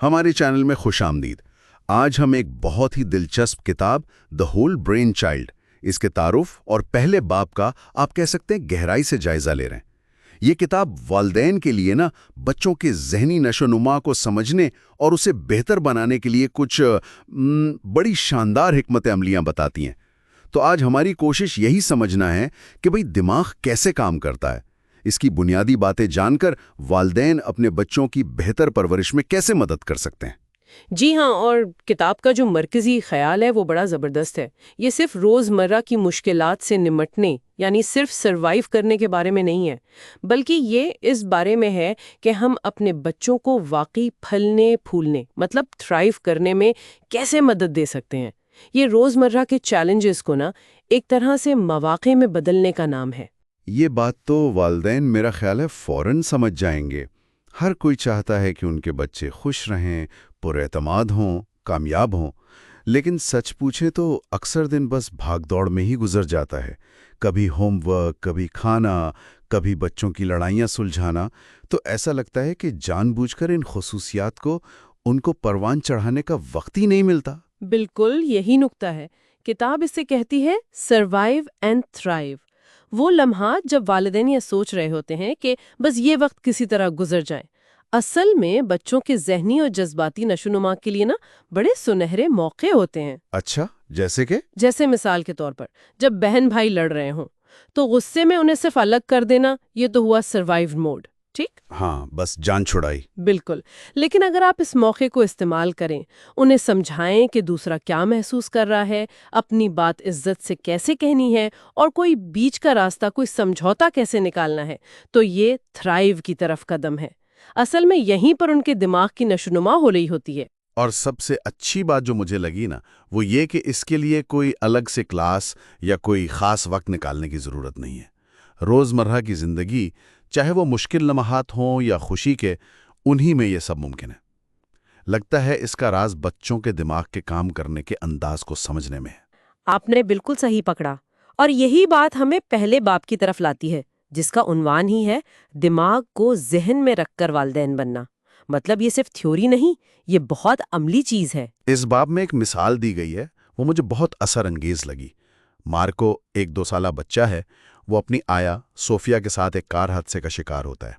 ہمارے چینل میں خوش آمدید۔ آج ہم ایک بہت ہی دلچسپ کتاب دی ہول برین چائلڈ، اس کے تعارف اور پہلے باب کا آپ کہہ سکتے ہیں گہرائی سے جائزہ لے رہے ہیں۔ یہ کتاب والدین کے لیے بچوں کے ذہنی نشو و نما کو سمجھنے اور اسے بہتر بنانے کے لیے کچھ بڑی شاندار حکمت عملیاں بتاتی ہیں۔ تو آج ہماری کوشش یہی سمجھنا ہے کہ بھئی دماغ کیسے کام کرتا ہے، اس کی بنیادی باتیں جان کر والدین اپنے بچوں کی بہتر پرورش میں کیسے مدد کر سکتے ہیں۔ جی ہاں، اور کتاب کا جو مرکزی خیال ہے وہ بڑا زبردست ہے۔ یہ صرف روزمرہ کی مشکلات سے نمٹنے یعنی صرف سروائیو کرنے کے بارے میں نہیں ہے، بلکہ یہ اس بارے میں ہے کہ ہم اپنے بچوں کو واقعی پھلنے پھولنے مطلب تھرائیو کرنے میں کیسے مدد دے سکتے ہیں۔ یہ روزمرہ کے چیلنجز کو ایک طرح سے مواقع میں بدلنے کا نام ہے۔ یہ بات تو والدین میرا خیال ہے فوراً سمجھ جائیں گے۔ ہر کوئی چاہتا ہے کہ ان کے بچے خوش رہیں، پر اعتماد ہوں، کامیاب ہوں، لیکن سچ پوچھے تو اکثر دن بس بھاگ دوڑ میں ہی گزر جاتا ہے۔ کبھی ہوم ورک، کبھی کھانا، کبھی بچوں کی لڑائیاں سلجھانا، تو ایسا لگتا ہے کہ جان بوجھ کر ان خصوصیات کو ان کو پروان چڑھانے کا وقت ہی نہیں ملتا۔ بالکل یہی نکتہ ہے۔ کتاب اس سے کہتی ہے سروائیو اینڈ تھرائیو۔ وہ لمحات جب والدین یہ سوچ رہے ہوتے ہیں کہ بس یہ وقت کسی طرح گزر جائے، اصل میں بچوں کے ذہنی اور جذباتی نشوونما کے لیے بڑے سنہرے موقع ہوتے ہیں۔ اچھا، جیسے کہ؟ جیسے مثال کے طور پر جب بہن بھائی لڑ رہے ہوں تو غصے میں انہیں صرف الگ کر دینا، یہ تو ہوا سروائیو موڈ، ٹھیک؟ ہاں، بس جان چھڑائی۔ بالکل، لیکن اگر آپ اس موقع کو استعمال کریں، انہیں سمجھائیں کہ دوسرا کیا محسوس کر رہا ہے، اپنی بات عزت سے کیسے کہنی ہے اور کوئی بیچ کا راستہ، کوئی سمجھوتا کیسے نکالنا ہے، تو یہ تھرائیو کی طرف قدم ہے۔ اصل میں یہیں پر ان کے دماغ کی نشوونما ہو رہی ہوتی ہے۔ اور سب سے اچھی بات جو مجھے لگی وہ یہ کہ اس کے لیے کوئی الگ سے کلاس یا کوئی خاص وقت نکالنے کی ضرورت نہیں ہے۔ روزمرہ کی زندگی، چاہے وہ مشکل لمحات ہوں یا خوشی کے، انہی میں یہ سب ممکن ہے۔ لگتا ہے اس کا راز بچوں کے دماغ کے کام کرنے کے انداز کو سمجھنے میں ہے۔ آپ نے بالکل صحیح پکڑا، اور یہی بات ہمیں پہلے باب کی طرف لاتی ہے، جس کا عنوان ہی ہے دماغ کو ذہن میں رکھ کر والدین بننا۔ مطلب یہ صرف تھیوری نہیں، یہ بہت عملی چیز ہے۔ اس باب میں ایک مثال دی گئی ہے، وہ مجھے بہت اثر انگیز لگی۔ مارکو ایک 2 سالہ بچہ ہے، وہ اپنی آیا صوفیہ کے ساتھ ایک کار حادثے کا شکار ہوتا ہے۔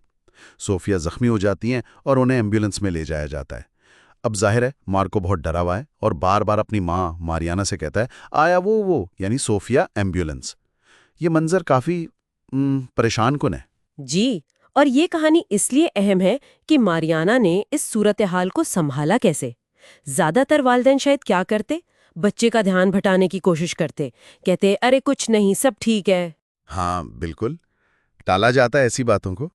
صوفیہ زخمی ہو جاتی ہیں اور انہیں ایمبولینس میں لے جایا جاتا ہے۔ اب ظاہر ہے مارکو بہت ڈرا ہوا ہے اور بار بار اپنی ماں ماریانا سے کہتا ہے آیا وہ یعنی صوفیہ ایمبولینس۔ یہ منظر کافی پریشان کن ہے۔ جی، اور یہ کہانی اس لیے اہم ہے کہ ماریانا نے اس صورتحال کو سنبھالا کیسے۔ زیادہ تر والدین شاید کیا کرتے؟ بچے کا دھیان بھٹانے کی کوشش کرتے، کہتے ارے کچھ نہیں، سب ٹھیک ہے۔ ہاں بالکل، ٹالا جاتا ہے ایسی باتوں کو۔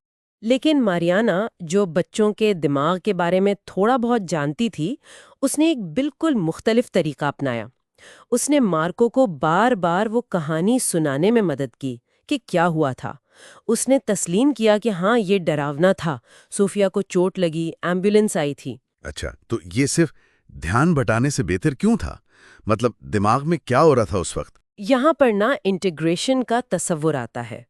لیکن ماریانا، جو بچوں کے دماغ کے بارے میں تھوڑا بہت جانتی تھی، اس نے ایک بالکل مختلف طریقہ اپنایا۔ اس نے مارکو کو بار بار وہ کہانی سنانے میں مدد کی کہ کیا ہوا تھا۔ اس نے تسلیم کیا کہ ہاں یہ ڈراونا تھا، صوفیہ کو چوٹ لگی، ایمبولینس آئی تھی۔ اچھا، تو یہ صرف دھیان بٹانے سے بہتر کیوں تھا؟ مطلب دماغ میں کیا ہو رہا تھا اس وقت؟ یہاں پر انٹیگریشن کا تصور آتا ہے۔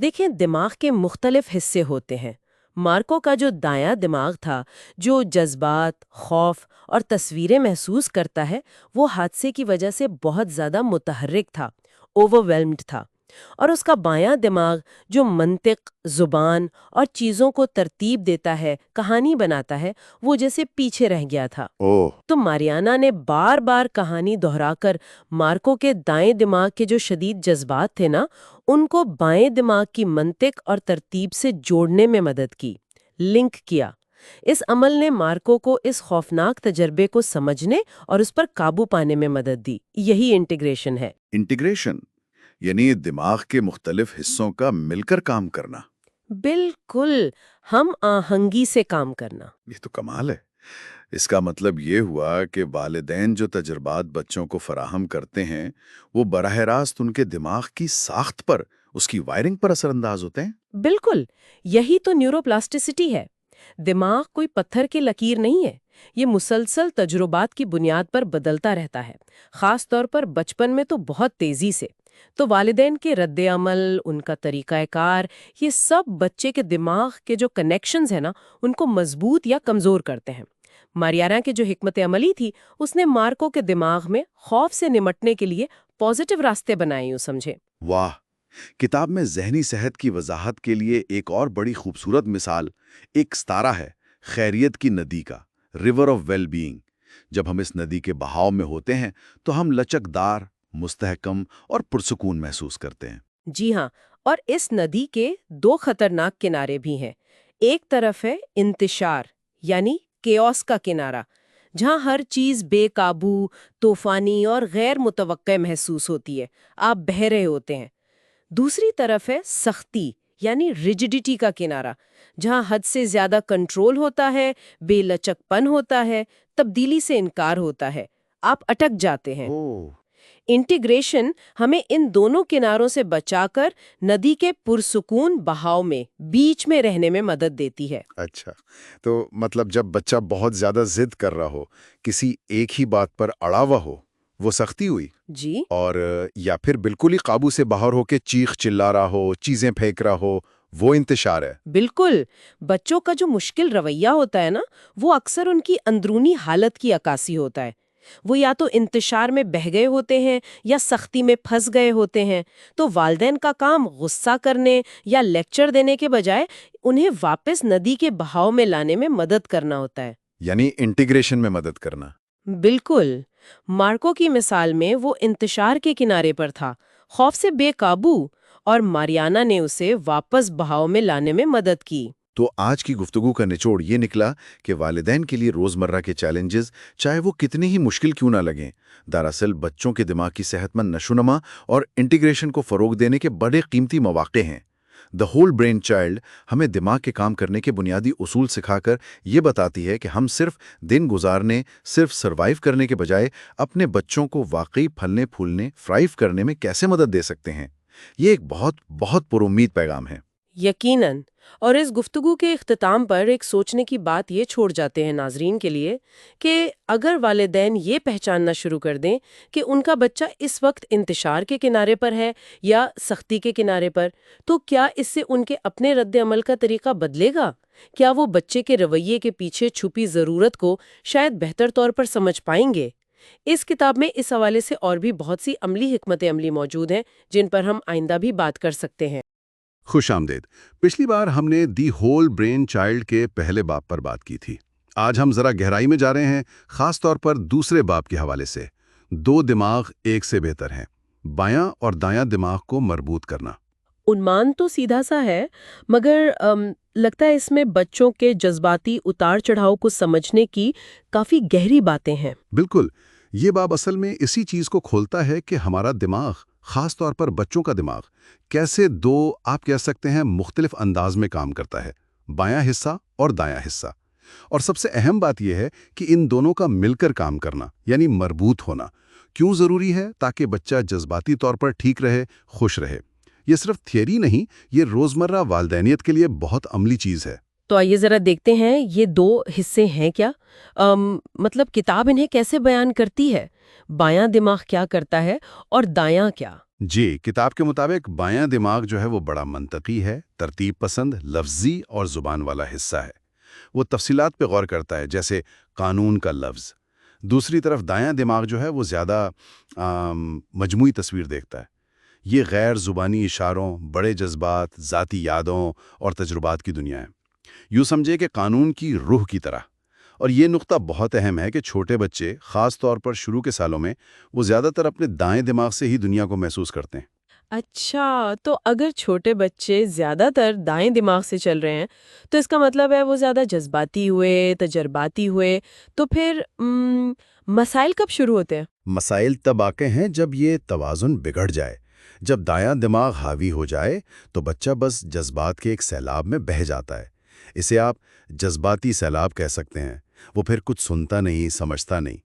دیکھیں، دماغ کے مختلف حصے ہوتے ہیں۔ مارکو کا جو دایاں دماغ تھا، جو جذبات، خوف اور تصویریں محسوس کرتا ہے، وہ حادثے کی وجہ سے بہت زیادہ متحرک تھا، اوورویلمڈ تھا۔ اور اس کا بایاں دماغ، جو منطق، زبان اور چیزوں کو ترتیب دیتا ہے، کہانی بناتا ہے، وہ جیسے پیچھے رہ گیا تھا۔ تو ماریانا نے بار بار کہانی دہرا کر مارکو کے دائیں دماغ کے جو شدید جذبات تھے ان کو بائیں دماغ کی منطق اور ترتیب سے جوڑنے میں مدد کی، لنک کیا۔ اس عمل نے مارکو کو اس خوفناک تجربے کو سمجھنے اور اس پر قابو پانے میں مدد دی۔ یہی انٹیگریشن ہے۔ انٹیگریشن یعنی دماغ کے مختلف حصوں کا مل کر کام کرنا۔ بالکل، ہم آہنگی سے کام کرنا۔ یہ تو کمال ہے۔ اس کا مطلب یہ ہوا کہ والدین جو تجربات بچوں کو فراہم کرتے ہیں، وہ براہ راست ان کے دماغ کی ساخت پر، اس کی وائرنگ پر اثر انداز ہوتے ہیں۔ بالکل، یہی تو نیورو پلاسٹیسٹی ہے۔ دماغ کوئی پتھر کی لکیر نہیں ہے، یہ مسلسل تجربات کی بنیاد پر بدلتا رہتا ہے، خاص طور پر بچپن میں تو بہت تیزی سے۔ تو والدین کے رد عمل، ان کا طریقہ کار، یہ سب بچے کے دماغ کے جو کنیکشنز ہیں ان کو مضبوط یا کمزور کرتے ہیں۔ ماریانا کی جو حکمت عملی تھی اس نے مارکو کے دماغ میں خوف سے نمٹنے کے لیے پازیٹیو راستے بنائے یوں سمجھے۔ واہ! کتاب میں ذہنی صحت کی وضاحت کے لیے ایک اور بڑی خوبصورت مثال ایک ستارہ ہے، خیریت کی ندی کا، ریور آف ویل بینگ۔ جب ہم اس ندی کے بہاؤ میں ہوتے ہیں تو ہم لچکدار، مستحکم اور پرسکون محسوس کرتے ہیں۔ جی ہاں، اور اس ندی کے دو خطرناک کنارے بھی ہیں۔ ایک طرف ہے انتشار یعنی کیوس کا کنارہ، جہاں ہر چیز بے قابو، طوفانی اور غیر متوقع محسوس ہوتی ہے، آپ بہہ رہے ہوتے ہیں۔ دوسری طرف ہے سختی یعنی ریجڈیٹی کا کنارہ، جہاں حد سے زیادہ کنٹرول ہوتا ہے، بے لچک پن ہوتا ہے، تبدیلی سے انکار ہوتا ہے، آپ اٹک جاتے ہیں۔ اوہ! انٹیگریشن ہمیں ان دونوں کناروں سے بچا کر ندی کے پرسکون بہاؤ میں بیچ میں رہنے میں مدد دیتی ہے۔ اچھا، تو مطلب جب بچہ بہت زیادہ ضد کر رہا ہو، کسی ایک ہی بات پر اڑا ہوا ہو، وہ سختی ہوئی؟ جی اور یا پھر بالکل ہی قابو سے باہر ہو کے چیخ چلا رہا ہو، چیزیں پھینک رہا ہو، وہ انتشار ہے؟ بالکل، بچوں کا جو مشکل رویہ ہوتا ہے نا، وہ اکثر ان کی اندرونی حالت کی عکاسی ہوتا ہے۔ وہ یا تو انتشار میں بہہ گئے ہوتے ہیں یا سختی میں پھنس گئے ہوتے ہیں، تو والدین کا کام غصہ کرنے یا لیکچر دینے کے بجائے انہیں واپس ندی کے بہاؤ میں لانے میں مدد کرنا ہوتا ہے۔ یعنی انٹیگریشن میں مدد کرنا۔ بالکل، مارکو کی مثال میں وہ انتشار کے کنارے پر تھا، خوف سے بے قابو، اور ماریانا نے اسے واپس بہاؤ میں لانے میں مدد کی۔ تو آج کی گفتگو کا نچوڑ یہ نکلا کہ والدین کے لیے روزمرہ کے چیلنجز، چاہے وہ کتنے ہی مشکل کیوں نہ لگیں، دراصل بچوں کے دماغ کی صحت مند نشوونما اور انٹیگریشن کو فروغ دینے کے بڑے قیمتی مواقع ہیں۔ دی ہول برین چائلڈ ہمیں دماغ کے کام کرنے کے بنیادی اصول سکھا کر یہ بتاتی ہے کہ ہم صرف دن گزارنے، صرف سروائیو کرنے کے بجائے اپنے بچوں کو واقعی پھلنے پھولنے، فرائیو کرنے میں کیسے مدد دے سکتے ہیں۔ یہ ایک بہت بہت پر امید پیغام ہے۔ یقیناً، اور اس گفتگو کے اختتام پر ایک سوچنے کی بات یہ چھوڑ جاتے ہیں ناظرین کے لیے کہ اگر والدین یہ پہچاننا شروع کر دیں کہ ان کا بچہ اس وقت انتشار کے کنارے پر ہے یا سختی کے کنارے پر، تو کیا اس سے ان کے اپنے رد عمل کا طریقہ بدلے گا؟ کیا وہ بچے کے رویے کے پیچھے چھپی ضرورت کو شاید بہتر طور پر سمجھ پائیں گے؟ اس کتاب میں اس حوالے سے اور بھی بہت سی عملی حکمت عملی موجود ہیں جن پر ہم آئندہ بھی بات کر سکتے ہیں۔ خوش آمدید۔ پچھلی بار ہم نے دی ہول برین چائلڈ کے پہلے باب پر بات کی تھی۔ آج ہم ذرا گہرائی میں جا رہے ہیں، خاص طور پر دوسرے باب کے حوالے سے۔ دو دماغ ایک سے بہتر ہیں، بایاں اور دایاں دماغ کو مربوط کرنا۔ عنوان تو سیدھا سا ہے، مگر لگتا ہے اس میں بچوں کے جذباتی اتار چڑھاؤ کو سمجھنے کی کافی گہری باتیں ہیں۔ بالکل، یہ باب اصل میں اسی چیز کو کھولتا ہے کہ ہمارا دماغ، خاص طور پر بچوں کا دماغ، کیسے دو، آپ کہہ سکتے ہیں، مختلف انداز میں کام کرتا ہے، بایاں حصہ اور دایاں حصہ۔ اور سب سے اہم بات یہ ہے کہ ان دونوں کا مل کر کام کرنا، یعنی مربوط ہونا، کیوں ضروری ہے؟ تاکہ بچہ جذباتی طور پر ٹھیک رہے، خوش رہے۔ یہ صرف تھیوری نہیں، یہ روزمرہ والدینیت کے لیے بہت عملی چیز ہے۔ تو آئیے ذرا دیکھتے ہیں یہ دو حصے ہیں کیا، مطلب کتاب انہیں کیسے بیان کرتی ہے، بایاں دماغ کیا کرتا ہے اور دایاں کیا؟ جی، کتاب کے مطابق بایاں دماغ جو ہے وہ بڑا منطقی ہے، ترتیب پسند، لفظی اور زبان والا حصہ ہے۔ وہ تفصیلات پہ غور کرتا ہے، جیسے قانون کا لفظ۔ دوسری طرف دایاں دماغ جو ہے وہ زیادہ مجموعی تصویر دیکھتا ہے۔ یہ غیر زبانی اشاروں، بڑے جذبات، ذاتی یادوں اور تجربات کی دنیا ہے۔ یوں سمجھے کہ قانون کی روح کی طرح۔ اور یہ نقطہ بہت اہم ہے کہ چھوٹے بچے، خاص طور پر شروع کے سالوں میں، وہ زیادہ تر اپنے دائیں دماغ سے ہی دنیا کو محسوس کرتے ہیں۔ اچھا، تو اگر چھوٹے بچے زیادہ تر دائیں دماغ سے چل رہے ہیں تو اس کا مطلب ہے وہ زیادہ جذباتی ہوئے، تجرباتی ہوئے، تو پھر مسائل کب شروع ہوتے ہیں؟ مسائل تب آتے ہیں جب یہ توازن بگڑ جائے، جب دایاں دماغ حاوی ہو جائے تو بچہ بس جذبات کے ایک سیلاب میں بہہ جاتا ہے۔ اسے آپ جذباتی سیلاب کہہ سکتے ہیں۔ وہ پھر کچھ سنتا نہیں، سمجھتا نہیں۔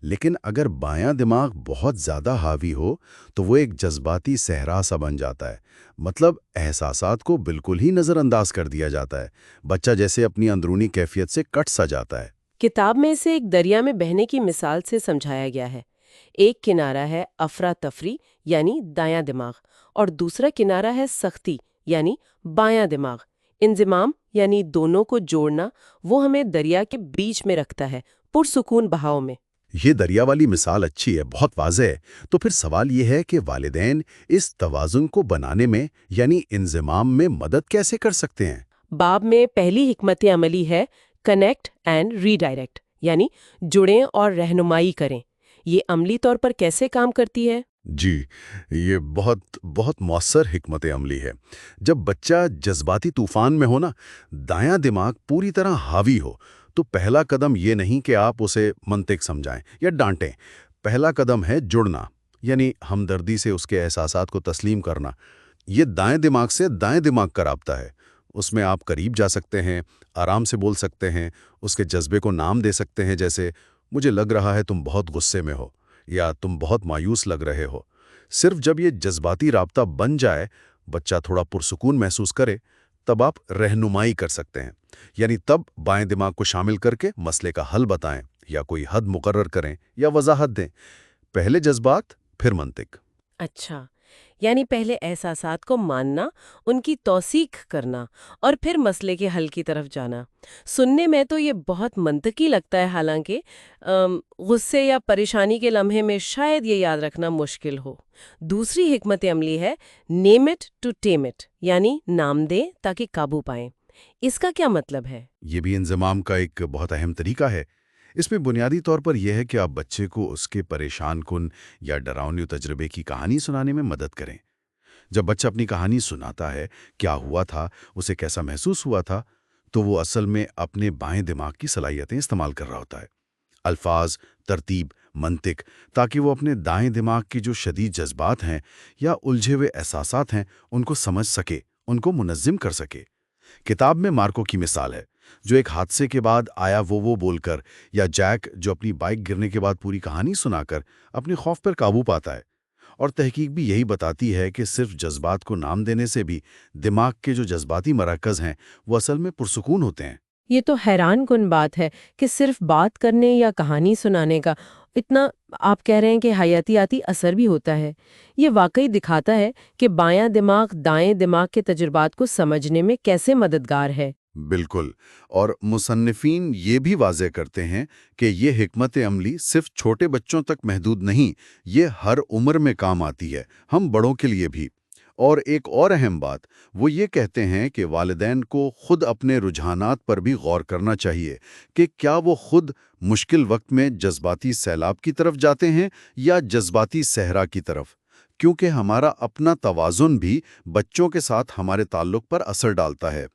لیکن اگر بایاں دماغ بہت زیادہ حاوی ہو تو وہ ایک جذباتی صحرا سا بن جاتا ہے، مطلب احساسات کو بالکل ہی نظر انداز کر دیا جاتا ہے۔ بچہ جیسے اپنی اندرونی کیفیت سے کٹ سا جاتا ہے۔ کتاب میں اسے ایک دریا میں بہنے کی مثال سے سمجھایا گیا ہے۔ ایک کنارہ ہے افراتفری یعنی دایاں دماغ، اور دوسرا کنارہ ہے سختی یعنی بایاں دماغ۔ انضمام یعنی دونوں کو جوڑنا وہ ہمیں دریا کے بیچ میں رکھتا ہے، پرسکون بہاؤ میں۔ یہ دریا والی مثال اچھی ہے، بہت واضح ہے۔ تو پھر سوال یہ ہے کہ والدین اس توازن کو بنانے میں یعنی انضمام میں مدد کیسے کر سکتے ہیں؟ باب میں پہلی حکمت عملی ہے کنیکٹ اینڈ ری ڈائریکٹ، یعنی جڑیں اور رہنمائی کریں۔ یہ عملی طور پر کیسے کام کرتی ہے؟ جی، یہ بہت بہت مؤثر حکمت عملی ہے۔ جب بچہ جذباتی طوفان میں ہو نا، دایاں دماغ پوری طرح حاوی ہو، تو پہلا قدم یہ نہیں کہ آپ اسے منطق سمجھائیں یا ڈانٹیں۔ پہلا قدم ہے جڑنا، یعنی ہمدردی سے اس کے احساسات کو تسلیم کرنا۔ یہ دائیں دماغ سے دائیں دماغ کا رابطہ ہے۔ اس میں آپ قریب جا سکتے ہیں، آرام سے بول سکتے ہیں، اس کے جذبے کو نام دے سکتے ہیں، جیسے مجھے لگ رہا ہے تم بہت غصے میں ہو، یا تم بہت مایوس لگ رہے ہو۔ صرف جب یہ جذباتی رابطہ بن جائے، بچہ تھوڑا پرسکون محسوس کرے، تب آپ رہنمائی کر سکتے ہیں، یعنی تب بائیں دماغ کو شامل کر کے مسئلے کا حل بتائیں یا کوئی حد مقرر کریں یا وضاحت دیں۔ پہلے جذبات، پھر منطق۔ اچھا، یعنی پہلے احساسات کو ماننا، ان کی توثیق کرنا، اور پھر مسئلے کے حل کی طرف جانا۔ سننے میں تو یہ بہت منطقی لگتا ہے، حالانکہ غصے یا پریشانی کے لمحے میں شاید یہ یاد رکھنا مشکل ہو۔ دوسری حکمت عملی ہے name it to tame it, یعنی نام دیں تاکہ قابو پائیں۔ اس کا کیا مطلب ہے؟ یہ بھی انضمام کا ایک بہت اہم طریقہ ہے۔ اس میں بنیادی طور پر یہ ہے کہ آپ بچے کو اس کے پریشان کن یا ڈراؤنے تجربے کی کہانی سنانے میں مدد کریں۔ جب بچہ اپنی کہانی سناتا ہے، کیا ہوا تھا، اسے کیسا محسوس ہوا تھا، تو وہ اصل میں اپنے بائیں دماغ کی صلاحیتیں استعمال کر رہا ہوتا ہے۔ الفاظ، ترتیب، منطق، تاکہ وہ اپنے دائیں دماغ کی جو شدید جذبات ہیں یا الجھے ہوئے احساسات ہیں ان کو سمجھ سکے، ان کو منظم کر سکے۔ کتاب میں مارکو کی مثال ہے، جو ایک حادثے کے بعد آیا وہ بول کر، یا جیک جو اپنی بائک گرنے کے بعد پوری کہانی سنا کر اپنے خوف پر قابو پاتا ہے۔ اور تحقیق بھی یہی بتاتی ہے کہ صرف جذبات کو نام دینے سے بھی دماغ کے جو جذباتی مراکز ہیں وہ اصل میں پرسکون ہوتے ہیں۔ یہ تو حیران کن بات ہے کہ صرف بات کرنے یا کہانی سنانے کا اتنا آپ کہہ رہے ہیں کہ حیاتیاتی اثر بھی ہوتا ہے۔ یہ واقعی دکھاتا ہے کہ بایاں دماغ دائیں دماغ کے تجربات کو سمجھنے میں کیسے مددگار ہے۔ بالکل، اور مصنفین یہ بھی واضح کرتے ہیں کہ یہ حکمت عملی صرف چھوٹے بچوں تک محدود نہیں، یہ ہر عمر میں کام آتی ہے، ہم بڑوں کے لیے بھی۔ اور ایک اور اہم بات وہ یہ کہتے ہیں کہ والدین کو خود اپنے رجحانات پر بھی غور کرنا چاہیے کہ کیا وہ خود مشکل وقت میں جذباتی سیلاب کی طرف جاتے ہیں یا جذباتی صحرا کی طرف، کیونکہ ہمارا اپنا توازن بھی بچوں کے ساتھ ہمارے تعلق پر اثر ڈالتا ہے۔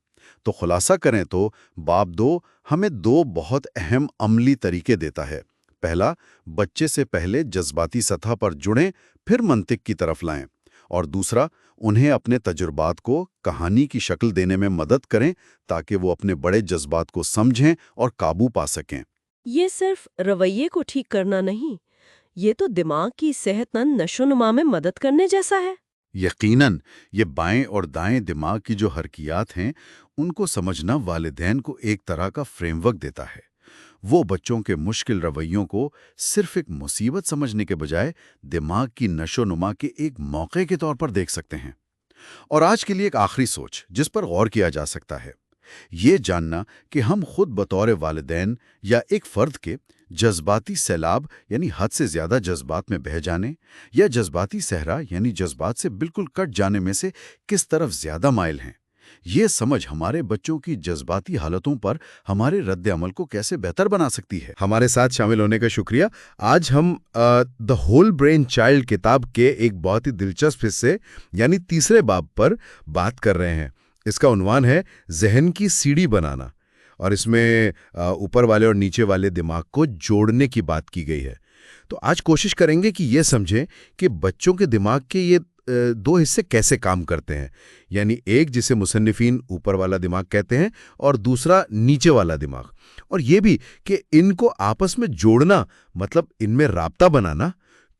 تو خلاصہ کریں تو باب 2 ہمیں 2 بہت اہم عملی طریقے دیتا ہے۔ پہلا، بچے سے پہلے جذباتی سطح پر جڑیں، پھر منطق کی طرف لائیں۔ اور دوسرا، انہیں اپنے تجربات کو کہانی کی شکل دینے میں مدد کریں تاکہ وہ اپنے بڑے جذبات کو سمجھیں اور قابو پا سکیں۔ یہ صرف رویے کو ٹھیک کرنا نہیں، یہ تو دماغ کی صحت مند نشو و نما میں مدد کرنے جیسا ہے۔ یقیناً، یہ بائیں اور دائیں دماغ کی جو حرکیات ہیں ان کو سمجھنا والدین کو ایک طرح کا فریم ورک دیتا ہے۔ وہ بچوں کے مشکل رویوں کو صرف ایک مصیبت سمجھنے کے بجائے دماغ کی نشو و نما کے ایک موقع کے طور پر دیکھ سکتے ہیں۔ اور آج کے لیے ایک آخری سوچ جس پر غور کیا جا سکتا ہے، یہ جاننا کہ ہم خود بطور والدین یا ایک فرد کے جذباتی سیلاب یعنی حد سے زیادہ جذبات میں بہہ جانے یا جذباتی صحرا یعنی جذبات سے بالکل کٹ جانے میں سے کس طرف زیادہ مائل ہیں۔ یہ سمجھ ہمارے بچوں کی جذباتی حالتوں پر ہمارے رد عمل کو کیسے بہتر بنا سکتی ہے۔ ہمارے ساتھ شامل ہونے کا شکریہ۔ آج ہم دی ہول برین چائلڈ کتاب کے ایک بہت ہی دلچسپ حصے یعنی تیسرے باب پر بات کر رہے ہیں۔ اس کا عنوان ہے ذہن کی سیڑھی بنانا، اور اس میں اوپر والے اور نیچے والے دماغ کو جوڑنے کی بات کی گئی ہے۔ تو آج کوشش کریں گے کہ یہ سمجھیں کہ بچوں کے دماغ کے یہ 2 حصے کیسے کام کرتے ہیں، یعنی ایک جسے مصنفین اوپر والا دماغ کہتے ہیں اور دوسرا نیچے والا دماغ، اور یہ بھی کہ ان کو آپس میں جوڑنا مطلب ان میں رابطہ بنانا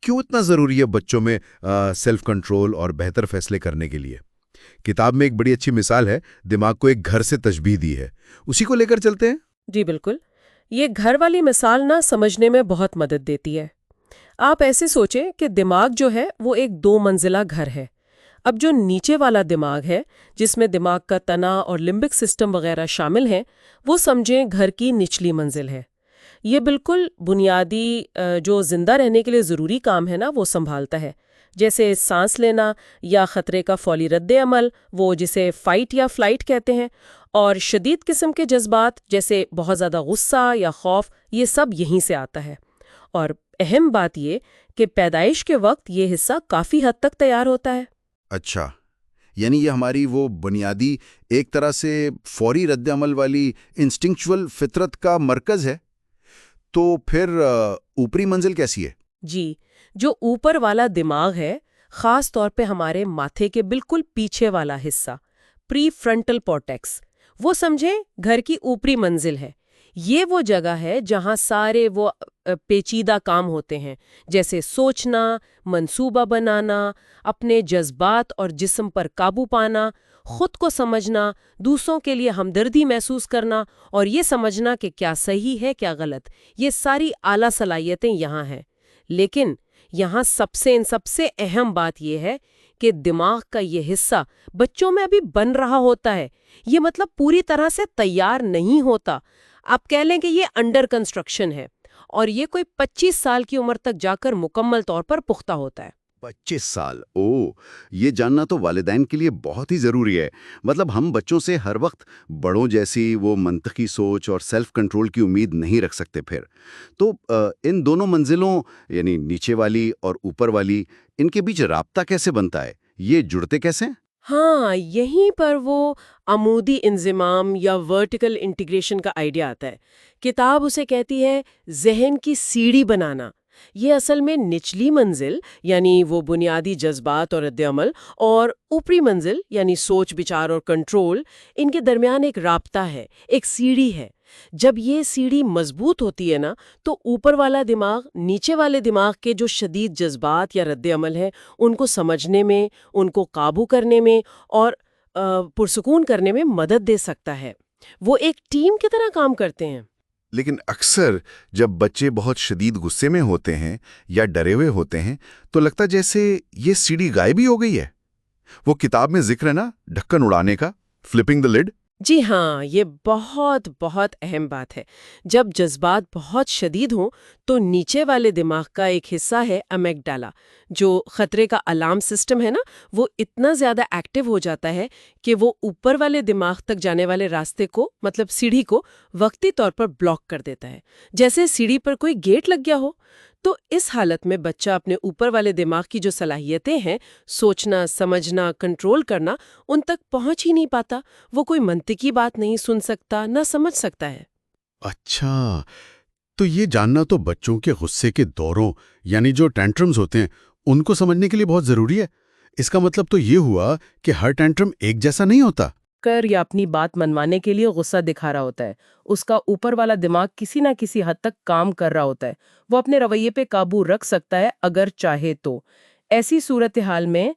کیوں اتنا ضروری ہے بچوں میں سیلف کنٹرول اور بہتر فیصلے کرنے کے لیے۔ کتاب میں ایک بڑی اچھی مثال ہے، دماغ کو ایک گھر سے تشبیہ دی ہے، اسی کو لے کر چلتے ہیں۔ جی بالکل، یہ گھر والی مثال نہ سمجھنے میں بہت مدد دیتی ہے۔ آپ ایسے سوچیں کہ دماغ جو ہے وہ ایک 2 منزلہ گھر ہے۔ اب جو نیچے والا دماغ ہے، جس میں دماغ کا تنا اور لمبک سسٹم وغیرہ شامل ہیں، وہ سمجھیں گھر کی نچلی منزل ہے۔ یہ بالکل بنیادی جو زندہ رہنے کے لیے ضروری کام ہے نا، وہ سنبھالتا ہے، جیسے سانس لینا یا خطرے کا فوری رد عمل، وہ جسے فائٹ یا فلائٹ کہتے ہیں، اور شدید قسم کے جذبات جیسے بہت زیادہ غصہ یا خوف، یہ سب یہیں سے آتا ہے۔ اور اہم بات یہ کہ پیدائش کے وقت یہ حصہ کافی حد تک تیار ہوتا ہے۔ اچھا، یعنی یہ ہماری وہ بنیادی ایک طرح سے فوری رد عمل والی انسٹنکچول فطرت کا مرکز ہے۔ تو پھر اوپری منزل کیسی ہے؟ جی، جو اوپر والا دماغ ہے، خاص طور پہ ہمارے ماتھے کے بالکل پیچھے والا حصہ، پری فرنٹل کورٹیکس، وہ سمجھیں گھر کی اوپری منزل ہے۔ یہ وہ جگہ ہے جہاں سارے وہ پیچیدہ کام ہوتے ہیں، جیسے سوچنا، منصوبہ بنانا، اپنے جذبات اور جسم پر قابو پانا، خود کو سمجھنا، دوسروں کے لیے ہمدردی محسوس کرنا، اور یہ سمجھنا کہ کیا صحیح ہے کیا غلط۔ یہ ساری اعلیٰ صلاحیتیں یہاں ہیں۔ لیکن یہاں سب سے اہم بات یہ ہے کہ دماغ کا یہ حصہ بچوں میں ابھی بن رہا ہوتا ہے۔ یہ مطلب پوری طرح سے تیار نہیں ہوتا۔ آپ کہہ لیں کہ یہ انڈر کنسٹرکشن ہے، اور یہ کوئی 25 سال کی عمر تک جا کر مکمل طور پر پختہ ہوتا ہے۔ 25 سال؟ یہ جاننا تو والدین کے لیے بہت ہی ضروری ہے۔ مطلب ہم بچوں سے ہر وقت بڑوں جیسی وہ منطقی سوچ اور سیلف کنٹرول کی امید نہیں رکھ سکتے پھر۔ تو ان دونوں منزلوں یعنی نیچے والی اور اوپر والی، ان کے بیچ رابطہ کیسے بنتا ہے؟ یہ جڑتے کیسے ہیں؟ ہاں، یہیں پر وہ عمودی انضمام یا ورٹیکل انٹیگریشن کا آئیڈیا آتا ہے۔ کتاب اسے کہتی ہے ذہن کی سیڑھی بنانا۔ یہ اصل میں نچلی منزل یعنی وہ بنیادی جذبات اور رد عمل، اور اوپری منزل یعنی سوچ، بچار اور کنٹرول، ان کے درمیان ایک رابطہ ہے، ایک سیڑھی ہے۔ جب یہ سیڑھی مضبوط ہوتی ہے نا، تو اوپر والا دماغ نیچے والے دماغ کے جو شدید جذبات یا رد عمل ہیں ان کو سمجھنے میں، ان کو قابو کرنے میں اور پرسکون کرنے میں مدد دے سکتا ہے۔ وہ ایک ٹیم کی طرح کام کرتے ہیں۔ لیکن اکثر جب بچے بہت شدید غصے میں ہوتے ہیں یا ڈرے ہوئے ہوتے ہیں تو لگتا جیسے یہ سیڑھی غائب ہی ہو گئی ہے۔ وہ کتاب میں ذکر ہے نا، ڈھکن اڑانے کا، فلپنگ دا لڈ۔ جی ہاں، یہ بہت بہت اہم بات ہے۔ جب جذبات بہت شدید ہوں تو نیچے والے دماغ کا ایک حصہ ہے امیگڈالا، جو خطرے کا الارم سسٹم ہے نا، وہ اتنا زیادہ ایکٹیو ہو جاتا ہے کہ وہ اوپر والے دماغ تک جانے والے راستے کو، مطلب سیڑھی کو، وقتی طور پر بلاک کر دیتا ہے، جیسے سیڑھی پر کوئی گیٹ لگ گیا ہو۔ تو اس حالت میں بچہ اپنے اوپر والے دماغ کی جو صلاحیتیں ہیں، سوچنا، سمجھنا، کنٹرول کرنا، ان تک پہنچ ہی نہیں پاتا۔ وہ کوئی منطقی بات نہیں سن سکتا، نہ سمجھ سکتا ہے۔ اچھا، تو یہ جاننا تو بچوں کے غصے کے دوروں یعنی جو ٹینٹرمز ہوتے ہیں ان کو سمجھنے کے لیے بہت ضروری ہے۔ اس کا مطلب تو یہ ہوا کہ ہر ٹینٹرم ایک جیسا نہیں ہوتا۔ یا اپنی بات منوانے کے لیے غصہ دکھا رہا ہوتا ہے، اس کا اوپر والا دماغ کسی نہ کسی حد تک کام کر رہا ہوتا ہے۔ وہ اپنے رویے پہ قابو رکھ سکتا ہے اگر چاہے تو۔ ایسی صورتحال میں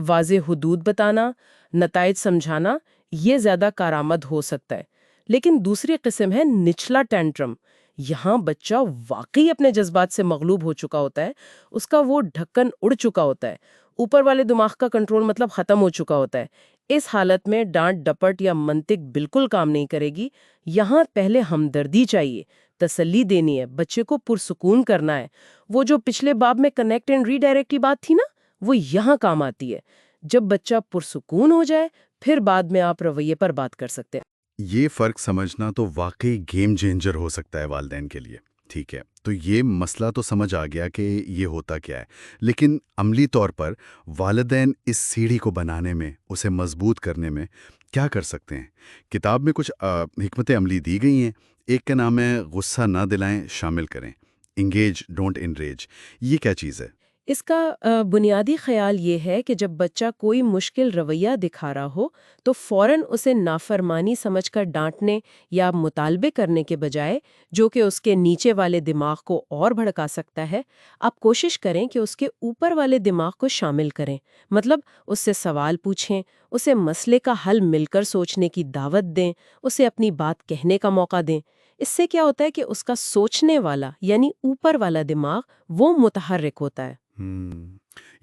واضح حدود بتانا، نتائج سمجھانا، یہ زیادہ کارآمد ہو سکتا ہے۔ لیکن دوسری قسم ہے نچلا ٹینٹرم۔ یہاں بچہ واقعی اپنے جذبات سے مغلوب ہو چکا ہوتا ہے، اس کا وہ ڈھکن اڑ چکا ہوتا ہے، اوپر والے دماغ کا کنٹرول مطلب ختم ہو چکا ہوتا ہے۔ اس حالت میں ڈانٹ ڈپٹ یا منطق بالکل کام نہیں کرے گی۔ یہاں پہلے ہمدردی چاہیے، تسلی دینی ہے، بچے کو پرسکون کرنا ہے۔ وہ جو پچھلے باب میں کنیکٹ اینڈ ری ڈائریکٹ کی بات تھی نا، وہ یہاں کام آتی ہے۔ جب بچہ پرسکون ہو جائے پھر بعد میں آپ رویے پر بات کر سکتے ہیں۔ یہ فرق سمجھنا تو واقعی گیم چینجر ہو سکتا ہے والدین کے لیے۔ ٹھیک ہے، تو یہ مسئلہ تو سمجھ آ گیا کہ یہ ہوتا کیا ہے، لیکن عملی طور پر والدین اس سیڑھی کو بنانے میں، اسے مضبوط کرنے میں کیا کر سکتے ہیں؟ کتاب میں کچھ حکمت عملی دی گئی ہیں۔ ایک کا نام ہے غصہ نہ دلائیں، شامل کریں، انگیج ڈونٹ انریج۔ یہ کیا چیز ہے؟ اس کا بنیادی خیال یہ ہے کہ جب بچہ کوئی مشکل رویہ دکھا رہا ہو تو فوراً اسے نافرمانی سمجھ کر ڈانٹنے یا مطالبے کرنے کے بجائے، جو کہ اس کے نیچے والے دماغ کو اور بھڑکا سکتا ہے، آپ کوشش کریں کہ اس کے اوپر والے دماغ کو شامل کریں۔ مطلب اس سے سوال پوچھیں، اسے مسئلے کا حل مل کر سوچنے کی دعوت دیں، اسے اپنی بات کہنے کا موقع دیں۔ اس سے کیا ہوتا ہے کہ اس کا سوچنے والا یعنی اوپر والا دماغ وہ متحرک ہوتا ہے۔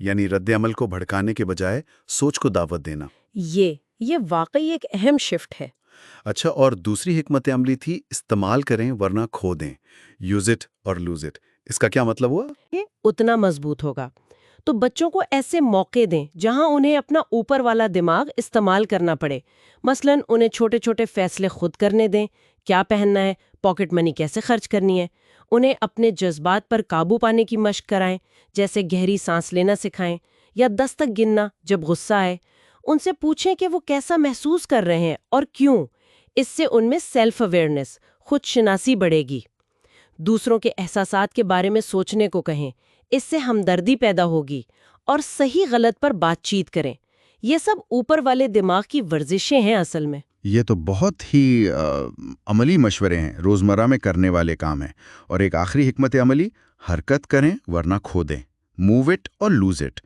یعنی رد عمل کو بھڑکانے کے بجائے سوچ کو دعوت دینا۔ یہ واقعی ایک اہم شفٹ ہے۔ اچھا، اور دوسری حکمت عملی تھی استعمال کریں ورنہ کھو دیں، یوز اٹ اور لوز اٹ۔ اس کا کیا مطلب ہوا؟ یہ اتنا مضبوط ہوگا تو بچوں کو ایسے موقع دیں جہاں انہیں اپنا اوپر والا دماغ استعمال کرنا پڑے۔ مثلاً انہیں چھوٹے چھوٹے فیصلے خود کرنے دیں، کیا پہننا ہے، پاکٹ منی کیسے خرچ کرنی ہے۔ انہیں اپنے جذبات پر قابو پانے کی مشق کرائیں، جیسے گہری سانس لینا سکھائیں یا 10 تک گننا جب غصہ آئے۔ ان سے پوچھیں کہ وہ کیسا محسوس کر رہے ہیں اور کیوں۔ اس سے ان میں سیلف اویئرنیس، خود شناسی بڑھے گی۔ دوسروں کے احساسات کے بارے میں سوچنے کو کہیں، اس سے ہمدردی پیدا ہوگی، اور صحیح غلط پر بات چیت کریں۔ یہ سب اوپر والے دماغ کی ورزشیں ہیں اصل میں۔ یہ تو بہت ہی عملی مشورے ہیں، روزمرہ میں کرنے والے کام ہیں۔ اور ایک آخری حکمت عملی، حرکت کریں ورنہ کھو دیں، موو اٹ اور لوز اٹ۔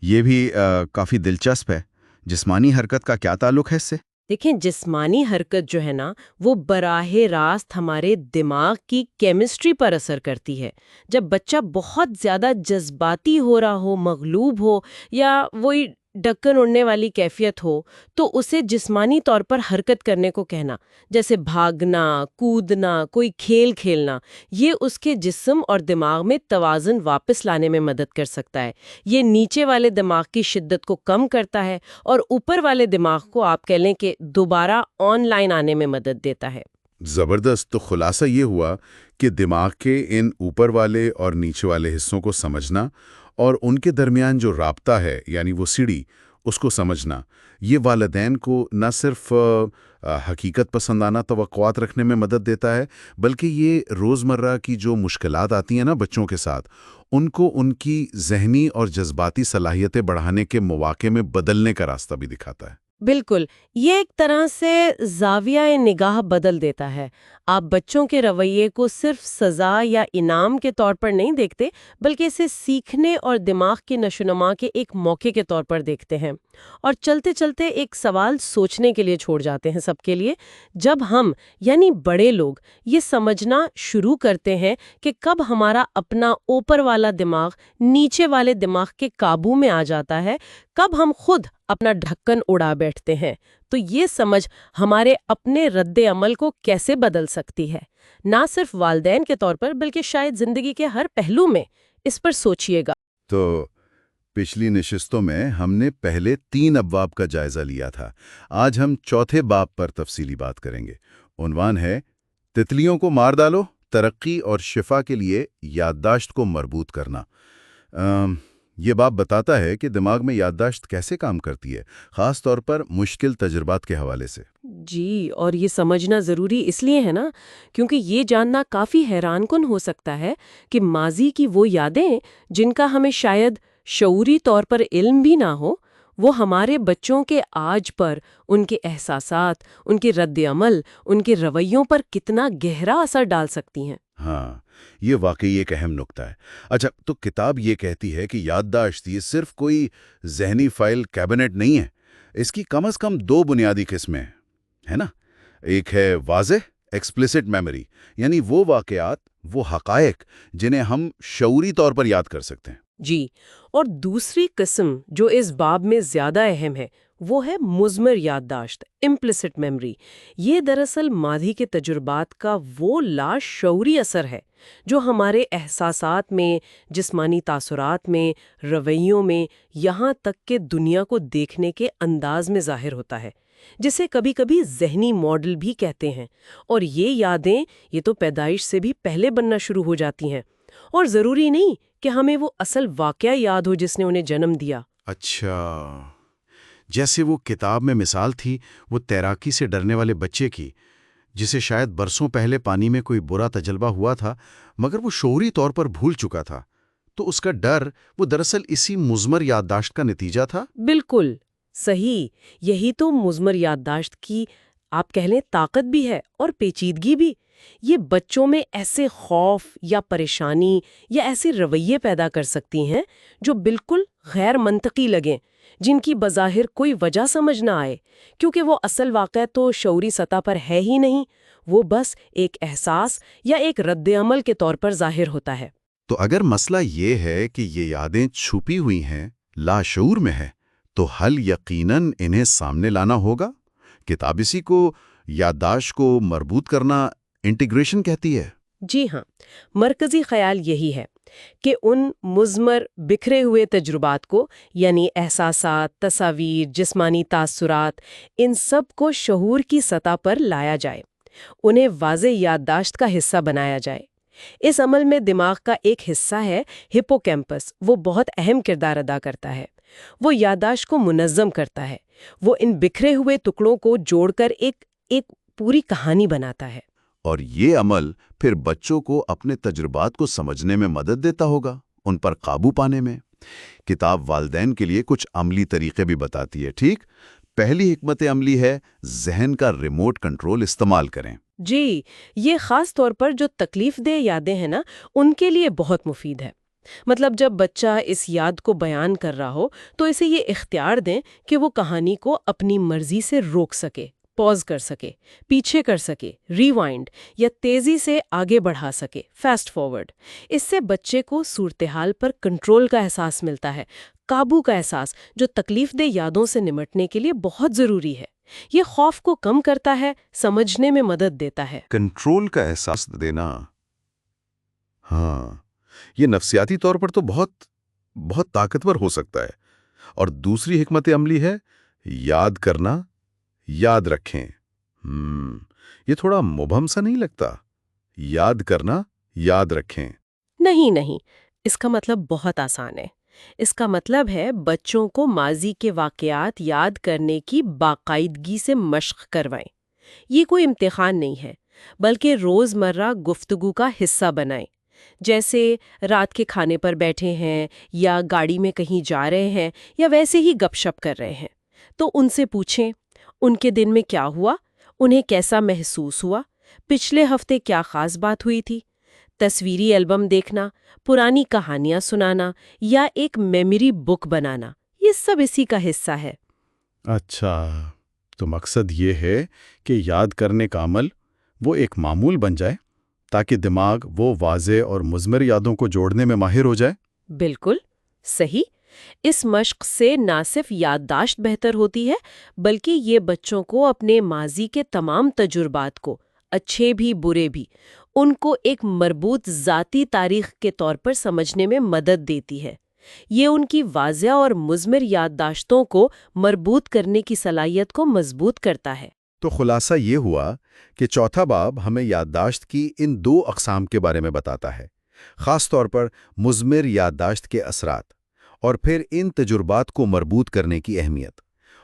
یہ بھی کافی دلچسپ ہے۔ جسمانی حرکت کا کیا تعلق ہے اس سے؟ دیکھیں، جسمانی حرکت جو ہے نا، وہ براہ راست ہمارے دماغ کی کیمسٹری پر اثر کرتی ہے۔ جب بچہ بہت زیادہ جذباتی ہو رہا ہو، مغلوب ہو، یا وہی ڈکن اڑنے والی کیفیت ہو، تو اسے جسمانی طور پر حرکت کرنے کو کہنا، جیسے بھاگنا، کودنا، کوئی کھیل کھیلنا، یہ اس کے جسم اور دماغ میں توازن واپس لانے میں مدد کر سکتا ہے۔ یہ نیچے والے دماغ کی شدت کو کم کرتا ہے اور اوپر والے دماغ کو آپ کہہ لیں کہ دوبارہ آن لائن آنے میں مدد دیتا ہے۔ زبردست۔ تو خلاصہ یہ ہوا کہ دماغ کے ان اوپر والے اور نیچے والے حصوں کو سمجھنا اور ان کے درمیان جو رابطہ ہے، یعنی وہ سیڑھی، اس کو سمجھنا، یہ والدین کو نہ صرف حقیقت پسندانہ توقعات رکھنے میں مدد دیتا ہے، بلکہ یہ روزمرہ کی جو مشکلات آتی ہیں نا بچوں کے ساتھ، ان کو ان کی ذہنی اور جذباتی صلاحیتیں بڑھانے کے مواقع میں بدلنے کا راستہ بھی دکھاتا ہے۔ بالکل، یہ ایک طرح سے زاویہ نگاہ بدل دیتا ہے۔ آپ بچوں کے رویے کو صرف سزا یا انعام کے طور پر نہیں دیکھتے، بلکہ اسے سیکھنے اور دماغ کی نشوونما کے ایک موقع کے طور پر دیکھتے ہیں۔ اور چلتے چلتے ایک سوال سوچنے کے لیے چھوڑ جاتے ہیں سب کے لیے۔ جب ہم یعنی بڑے لوگ یہ سمجھنا شروع کرتے ہیں کہ کب ہمارا اپنا اوپر والا دماغ نیچے والے دماغ کے قابو میں آ جاتا ہے، کب ہم خود اپنا ڈھکن اڑا بیٹھتے ہیں، تو یہ سمجھ ہمارے اپنے رد عمل کو کیسے بدل سکتی ہے، نہ صرف والدین کے طور پر بلکہ شاید زندگی کے ہر پہلو میں۔ اس پر سوچئے گا۔ تو پچھلی نشستوں میں ہم نے پہلے 3 ابواب کا جائزہ لیا تھا۔ آج ہم چوتھے باب پر تفصیلی بات کریں گے۔ عنوان ہے تتلیوں کو مار ڈالو، ترقی اور شفا کے لیے یادداشت کو مربوط کرنا۔ یہ باب بتاتا ہے کہ دماغ میں یادداشت کیسے کام کرتی ہے، خاص طور پر مشکل تجربات کے حوالے سے۔ جی، اور یہ سمجھنا ضروری اس لیے ہے نا، کیونکہ یہ جاننا کافی حیران کن ہو سکتا ہے کہ ماضی کی وہ یادیں جن کا ہمیں شاید شعوری طور پر علم بھی نہ ہو، وہ ہمارے بچوں کے آج پر، ان کے احساسات، ان کے رد عمل، ان کے رویوں پر کتنا گہرا اثر ڈال سکتی ہیں۔ ہاں، یہ واقعی ایک اہم نکتہ ہے۔ اچھا، تو کتاب یہ کہتی ہے کہ یادداشت یہ صرف کوئی ذہنی فائل کیبنٹ نہیں ہے۔ اس کی کم از کم 2 بنیادی قسمیں ہے نا۔ ایک ہے واضح ایکسپلیسٹ میموری، یعنی وہ واقعات، وہ حقائق جنہیں ہم شعوری طور پر یاد کر سکتے ہیں۔ جی، اور دوسری قسم جو اس باب میں زیادہ اہم ہے وہ ہے مضمر یادداشت، امپلیسٹ میموری۔ یہ دراصل ماضی کے تجربات کا وہ لاشعوری اثر ہے جو ہمارے احساسات میں، جسمانی تاثرات میں، رویوں میں، یہاں تک کہ دنیا کو دیکھنے کے انداز میں ظاہر ہوتا ہے، جسے کبھی کبھی ذہنی ماڈل بھی کہتے ہیں۔ اور یہ یادیں یہ تو پیدائش سے بھی پہلے بننا شروع ہو جاتی ہیں، اور ضروری نہیں کہ ہمیں وہ اصل واقعہ یاد ہو جس نے انہیں جنم دیا۔ اچھا، جیسے وہ کتاب میں مثال تھی وہ تیراکی سے ڈرنے والے بچے کی، جسے شاید برسوں پہلے پانی میں کوئی برا تجربہ ہوا تھا مگر وہ شعوری طور پر بھول چکا تھا، تو اس کا ڈر وہ دراصل اسی مضمر یادداشت کا نتیجہ تھا۔ بالکل صحیح، یہی تو مضمر یادداشت کی آپ کہہ لیں طاقت بھی ہے اور پیچیدگی بھی۔ یہ بچوں میں ایسے خوف یا پریشانی یا ایسے رویے پیدا کر سکتی ہیں جو بالکل غیر منطقی لگیں، جن کی بظاہر کوئی وجہ سمجھ نہ آئے، کیونکہ وہ اصل واقعہ تو شعوری سطح پر ہے ہی نہیں، وہ بس ایک احساس یا ایک رد عمل کے طور پر ظاہر ہوتا ہے۔ تو اگر مسئلہ یہ ہے کہ یہ یادیں چھپی ہوئی ہیں، لاشعور میں ہے، تو حل یقیناً انہیں سامنے لانا ہوگا۔ کتاب اسی کو یادداشت کو مربوط کرنا انٹیگریشن کہتی ہے۔ جی ہاں، مرکزی خیال یہی ہے کہ ان مضمر بکھرے ہوئے تجربات کو، یعنی احساسات، تصاویر، جسمانی تاثرات، ان سب کو شعور کی سطح پر لایا جائے، انہیں واضح یادداشت کا حصہ بنایا جائے۔ اس عمل میں دماغ کا ایک حصہ ہے ہپوکیمپس، وہ بہت اہم کردار ادا کرتا ہے۔ وہ یادداشت کو منظم کرتا ہے، وہ ان بکھرے ہوئے ٹکڑوں کو جوڑ کر ایک پوری کہانی بناتا ہے۔ اور یہ عمل پھر بچوں کو اپنے تجربات کو سمجھنے میں مدد دیتا ہوگا، ان پر قابو پانے میں۔ کتاب والدین کے لیے کچھ عملی طریقے بھی بتاتی ہے، ٹھیک؟ پہلی حکمت عملی ہے ذہن کا ریموٹ کنٹرول استعمال کریں۔ جی، یہ خاص طور پر جو تکلیف دہ یادیں ہیں نا، ان کے لیے بہت مفید ہے۔ مطلب جب بچہ اس یاد کو بیان کر رہا ہو تو اسے یہ اختیار دیں کہ وہ کہانی کو اپنی مرضی سے روک سکے، پاز کر سکے، پیچھے کر سکے، ریوائنڈ، یا تیزی سے آگے بڑھا سکے، فاسٹ فارورڈ۔ اس سے بچے کو صورتحال پر کنٹرول کا احساس ملتا ہے، قابو کا احساس، جو تکلیف دہ یادوں سے نمٹنے کے لیے بہت ضروری ہے۔ یہ خوف کو کم کرتا ہے، سمجھنے میں مدد دیتا ہے۔ کنٹرول کا احساس دینا، ہاں، یہ نفسیاتی طور پر تو بہت طاقتور ہو سکتا ہے۔ اور دوسری حکمت عملی ہے یاد کرنا، یاد رکھیں۔ یہ تھوڑا مبہم سا نہیں لگتا؟ یاد کرنا، یاد رکھیں۔ نہیں، اس کا مطلب بہت آسان ہے۔ اس کا مطلب ہے بچوں کو ماضی کے واقعات یاد کرنے کی باقاعدگی سے مشق کروائیں۔ یہ کوئی امتحان نہیں ہے، بلکہ روزمرہ گفتگو کا حصہ بنائیں۔ جیسے رات کے کھانے پر بیٹھے ہیں، یا گاڑی میں کہیں جا رہے ہیں، یا ویسے ہی گپ شپ کر رہے ہیں، تو ان سے پوچھیں ان کے دن میں کیا ہوا، انہیں کیسا محسوس ہوا، پچھلے ہفتے کیا خاص بات ہوئی تھی۔ تصویری البم دیکھنا، پرانی کہانیاں سنانا، یا ایک میموری بک بنانا، یہ سب اسی کا حصہ ہے۔ اچھا، تو مقصد یہ ہے کہ یاد کرنے کا عمل وہ ایک معمول بن جائے تاکہ دماغ وہ واضح اور مضمر یادوں کو جوڑنے میں ماہر ہو جائے۔ بالکل صحیح۔ اس مشق سے نہ صرف یادداشت بہتر ہوتی ہے، بلکہ یہ بچوں کو اپنے ماضی کے تمام تجربات کو، اچھے بھی برے بھی، ان کو ایک مربوط ذاتی تاریخ کے طور پر سمجھنے میں مدد دیتی ہے۔ یہ ان کی واضح اور مضمر یادداشتوں کو مربوط کرنے کی صلاحیت کو مضبوط کرتا ہے۔ تو خلاصہ یہ ہوا کہ چوتھا باب ہمیں یادداشت کی ان دو اقسام کے بارے میں بتاتا ہے، خاص طور پر مضمر یادداشت کے اثرات، اور پھر ان تجربات کو مربوط کرنے کی اہمیت۔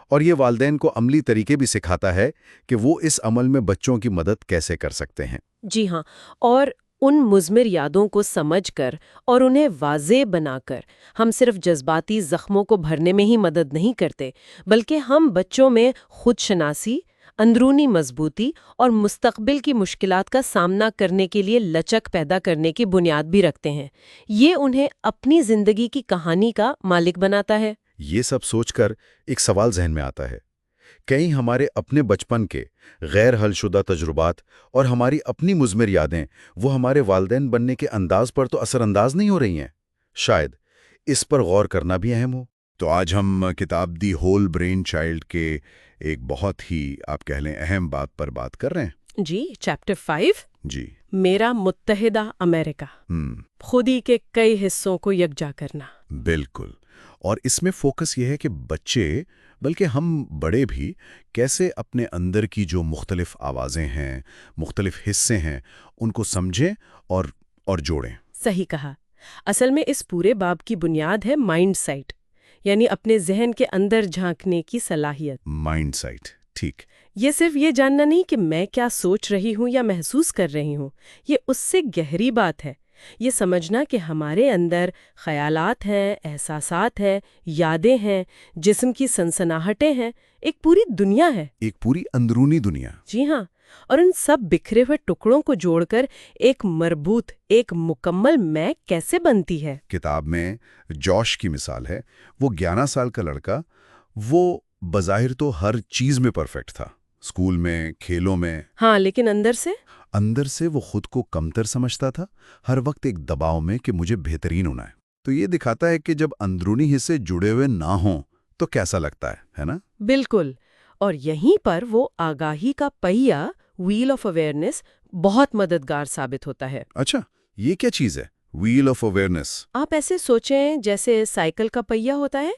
اور یہ والدین کو عملی طریقے بھی سکھاتا ہے کہ وہ اس عمل میں بچوں کی مدد کیسے کر سکتے ہیں۔ جی ہاں، اور ان مضمر یادوں کو سمجھ کر اور انہیں واضح بنا کر ہم صرف جذباتی زخموں کو بھرنے میں ہی مدد نہیں کرتے، بلکہ ہم بچوں میں خود شناسی، اندرونی مضبوطی اور مستقبل کی مشکلات کا سامنا کرنے کے لیے لچک پیدا کرنے کی بنیاد بھی رکھتے ہیں۔ یہ انہیں اپنی زندگی کی کہانی کا مالک بناتا ہے۔ یہ سب سوچ کر ایک سوال ذہن میں آتا ہے، کہیں ہمارے اپنے بچپن کے غیر حل شدہ تجربات اور ہماری اپنی مضمر یادیں وہ ہمارے والدین بننے کے انداز پر تو اثر انداز نہیں ہو رہی ہیں؟ شاید اس پر غور کرنا بھی اہم ہو۔ تو آج ہم کتاب دی ہول برین چائلڈ کے ایک بہت ہی آپ کہہ لیں اہم بات پر بات کر رہے ہیں۔ جی، چیپٹر 5، جی، میرا متحدہ امریکہ، خودی کے کئی حصوں کو یکجا کرنا۔ بالکل، اور اس میں فوکس یہ ہے کہ بچے بلکہ ہم بڑے بھی کیسے اپنے اندر کی جو مختلف آوازیں ہیں، مختلف حصے ہیں، ان کو سمجھیں اور جوڑیں۔ صحیح کہا۔ اصل میں اس پورے باب کی بنیاد ہے مائنڈ سائٹ، یعنی اپنے ذہن کے اندر جھانکنے کی صلاحیت۔ مائنڈ سائٹ، ٹھیک۔ یہ صرف یہ جاننا نہیں کہ میں کیا سوچ رہی ہوں یا محسوس کر رہی ہوں، یہ اس سے گہری بات ہے۔ یہ سمجھنا کہ ہمارے اندر خیالات ہیں، احساسات ہیں، یادیں ہیں، جسم کی سنسناہٹیں ہیں، ایک پوری دنیا ہے، ایک پوری اندرونی دنیا۔ جی ہاں، اور ان سب بکھرے ہوئے ٹکڑوں کو جوڑ کر ایک مربوط، ایک مکمل میں کیسے بنتی ہے۔ کتاب میں جوش کی مثال ہے، وہ 11 سال کا لڑکا، وہ بظاہر تو ہر چیز میں پرفیکٹ تھا، اسکول میں، کھیلوں میں، ہاں، لیکن اندر سے اندر سے وہ خود کو کمتر سمجھتا تھا، ہر وقت ایک دباؤ میں کہ مجھے بہترین ہونا ہے۔ تو یہ دکھاتا ہے کہ جب اندرونی حصے جڑے ہوئے نہ ہوں تو کیسا لگتا ہے نا؟ بالکل، اور یہیں پر وہ آگاہی کا پہیہ وہیل آف اویئرنیس بہت مددگار ثابت ہوتا ہے۔ اچھا، یہ کیا چیز ہے وہیل آف اویئرنیس؟ آپ ایسے سوچیں جیسے سائیکل کا پہیہ ہوتا ہے،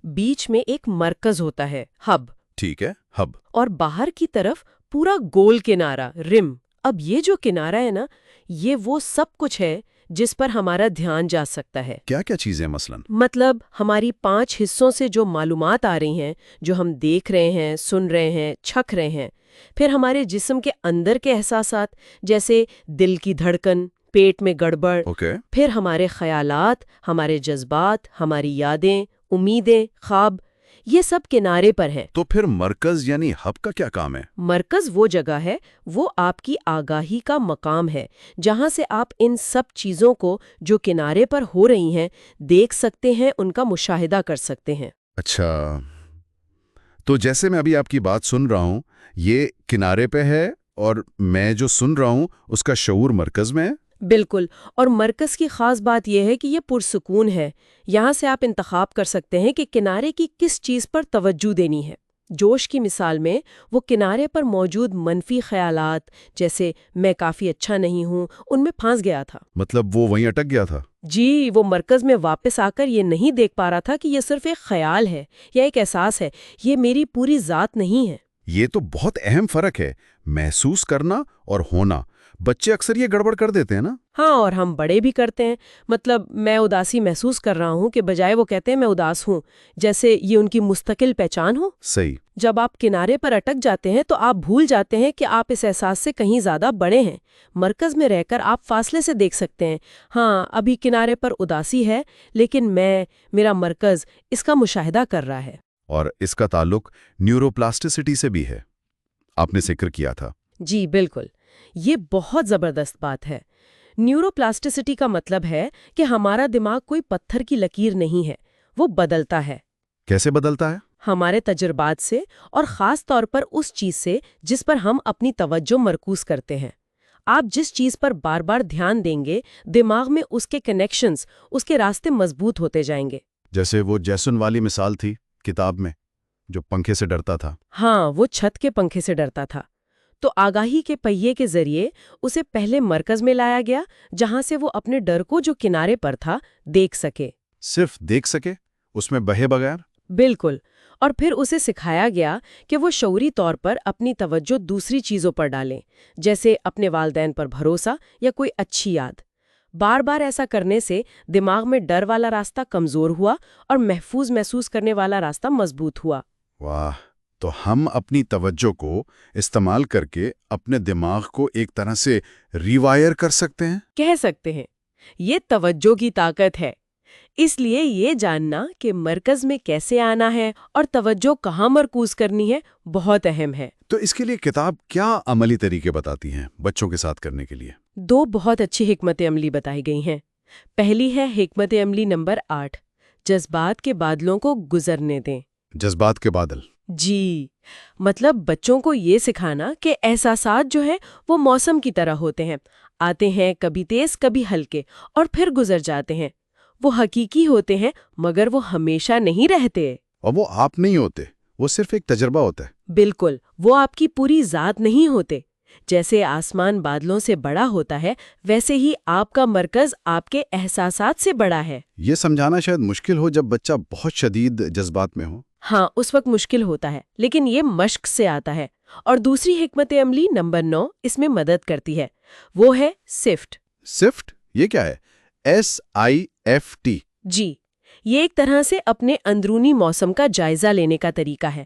بیچ میں ایک مرکز ہوتا ہے، ہب، ٹھیک ہے، ہب۔ اور باہر کی طرف پورا گول کنارہ، رم۔ اب یہ جو کنارہ ہے نا، یہ وہ سب کچھ ہے جس پر ہمارا دھیان جا سکتا ہے۔ کیا کیا چیزیں مثلاً؟ مطلب ہماری 5 حصوں سے جو معلومات آ رہی ہیں، جو ہم دیکھ رہے ہیں، سن رہے ہیں، چھک رہے ہیں، پھر ہمارے جسم کے اندر کے احساسات جیسے دل کی دھڑکن، پیٹ میں گڑبڑ، اوکے۔ پھر ہمارے خیالات، ہمارے جذبات، ہماری یادیں، امیدیں، خواب، یہ سب کنارے پر ہیں۔ تو پھر مرکز یعنی ہب کا کیا کام ہے؟ مرکز وہ جگہ ہے، وہ آپ کی آگاہی کا مقام ہے، جہاں سے آپ ان سب چیزوں کو جو کنارے پر ہو رہی ہیں دیکھ سکتے ہیں، ان کا مشاہدہ کر سکتے ہیں۔ اچھا، تو جیسے میں ابھی آپ کی بات سن رہا ہوں، یہ کنارے پہ ہے اور میں جو سن رہا ہوں اس کا شعور مرکز میں ہے؟ بالکل، اور مرکز کی خاص بات یہ ہے کہ یہ پرسکون ہے۔ یہاں سے آپ انتخاب کر سکتے ہیں کہ کنارے کی کس چیز پر توجہ دینی ہے۔ جوش کی مثال میں وہ کنارے پر موجود منفی خیالات جیسے میں کافی اچھا نہیں ہوں، ان میں پھنس گیا تھا۔ مطلب وہ وہیں اٹک گیا تھا؟ جی، وہ مرکز میں واپس آ کر یہ نہیں دیکھ پا رہا تھا کہ یہ صرف ایک خیال ہے یا ایک احساس ہے، یہ میری پوری ذات نہیں ہے۔ یہ تو بہت اہم فرق ہے، محسوس کرنا اور ہونا۔ بچے اکثر یہ گڑبڑ کر دیتے ہیں نا؟ ہاں، اور ہم بڑے بھی کرتے ہیں۔ مطلب میں اداسی محسوس کر رہا ہوں کہ بجائے وہ کہتے ہیں میں اداس ہوں، جیسے یہ ان کی مستقل پہچان ہو۔ صحیح۔ جب آپ کنارے پر اٹک جاتے ہیں تو آپ بھول جاتے ہیں کہ آپ اس احساس سے کہیں زیادہ بڑے ہیں۔ مرکز میں رہ کر آپ فاصلے سے دیکھ سکتے ہیں، ہاں ابھی کنارے پر اداسی ہے، لیکن میرا مرکز اس کا مشاہدہ کر رہا ہے۔ اور اس کا تعلق نیوروپلاسٹسٹی سے بھی ہے، آپ نے ذکر کیا تھا۔ جی بالکل، یہ بہت زبردست بات ہے۔ نیوروپلاسٹسٹی کا مطلب ہے کہ ہمارا دماغ کوئی پتھر کی لکیر نہیں ہے، وہ بدلتا ہے۔ کیسے بدلتا ہے؟ ہمارے تجربات سے، اور خاص طور پر اس چیز سے جس پر ہم اپنی توجہ مرکوز کرتے ہیں۔ آپ جس چیز پر بار بار دھیان دیں گے، دماغ میں اس کے کنیکشنز، اس کے راستے مضبوط ہوتے جائیں گے۔ جیسے وہ جیسن والی مثال تھی کتاب میں، جو پنکھے سے ڈرتا تھا۔ ہاں، وہ چھت کے پنکھے سے ڈرتا تھا۔ تو آگاہی کے پہیے کے ذریعے اسے پہلے مرکز میں لایا گیا، جہاں سے وہ اپنے ڈر کو جو کنارے پر تھا دیکھ سکے۔ صرف دیکھ سکے، اس میں بہے بغیر؟ بالکل، اور پھر اسے سکھایا گیا کہ وہ شعوری طور پر اپنی توجہ دوسری چیزوں پر ڈالیں، جیسے اپنے والدین پر بھروسہ یا کوئی اچھی یاد۔ بار بار ایسا کرنے سے دماغ میں ڈر والا راستہ کمزور ہوا اور محفوظ محسوس کرنے والا راستہ مضبوط ہوا۔ واہ! تو ہم اپنی توجہ کو استعمال کر کے اپنے دماغ کو ایک طرح سے ریوائر کر سکتے ہیں؟ کہہ سکتے ہیں، یہ توجہ کی طاقت ہے۔ اس لیے یہ جاننا کہ مرکز میں کیسے آنا ہے اور توجہ کہاں مرکوز کرنی ہے بہت اہم ہے۔ تو اس کے لیے کتاب کیا عملی طریقے بتاتی ہیں بچوں کے ساتھ کرنے کے لیے؟ 2 بہت اچھی حکمت عملی بتائی گئی ہیں۔ پہلی ہے حکمت عملی نمبر 8، جذبات کے بادلوں کو گزرنے دیں۔ جذبات کے بادل؟ جی، مطلب بچوں کو یہ سکھانا کہ احساسات جو ہیں وہ موسم کی طرح ہوتے ہیں، آتے ہیں کبھی تیز کبھی ہلکے اور پھر گزر جاتے ہیں۔ وہ حقیقی ہوتے ہیں مگر وہ ہمیشہ نہیں رہتے۔ اور وہ آپ نہیں ہوتے، وہ صرف ایک تجربہ ہوتا ہے۔ بالکل، وہ آپ کی پوری ذات نہیں ہوتے۔ جیسے آسمان بادلوں سے بڑا ہوتا ہے، ویسے ہی آپ کا مرکز آپ کے احساسات سے بڑا ہے۔ یہ سمجھانا شاید مشکل ہو جب بچہ بہت شدید جذبات میں ہو۔ ہاں، اس وقت مشکل ہوتا ہے، لیکن یہ مشق سے آتا ہے۔ اور دوسری حکمت عملی نمبر 9 اس میں مدد کرتی ہے، وہ ہے سفٹ۔ سفٹ؟ یہ کیا ہے؟ SIFT؟ جی، یہ ایک طرح سے اپنے اندرونی موسم کا جائزہ لینے کا طریقہ ہے۔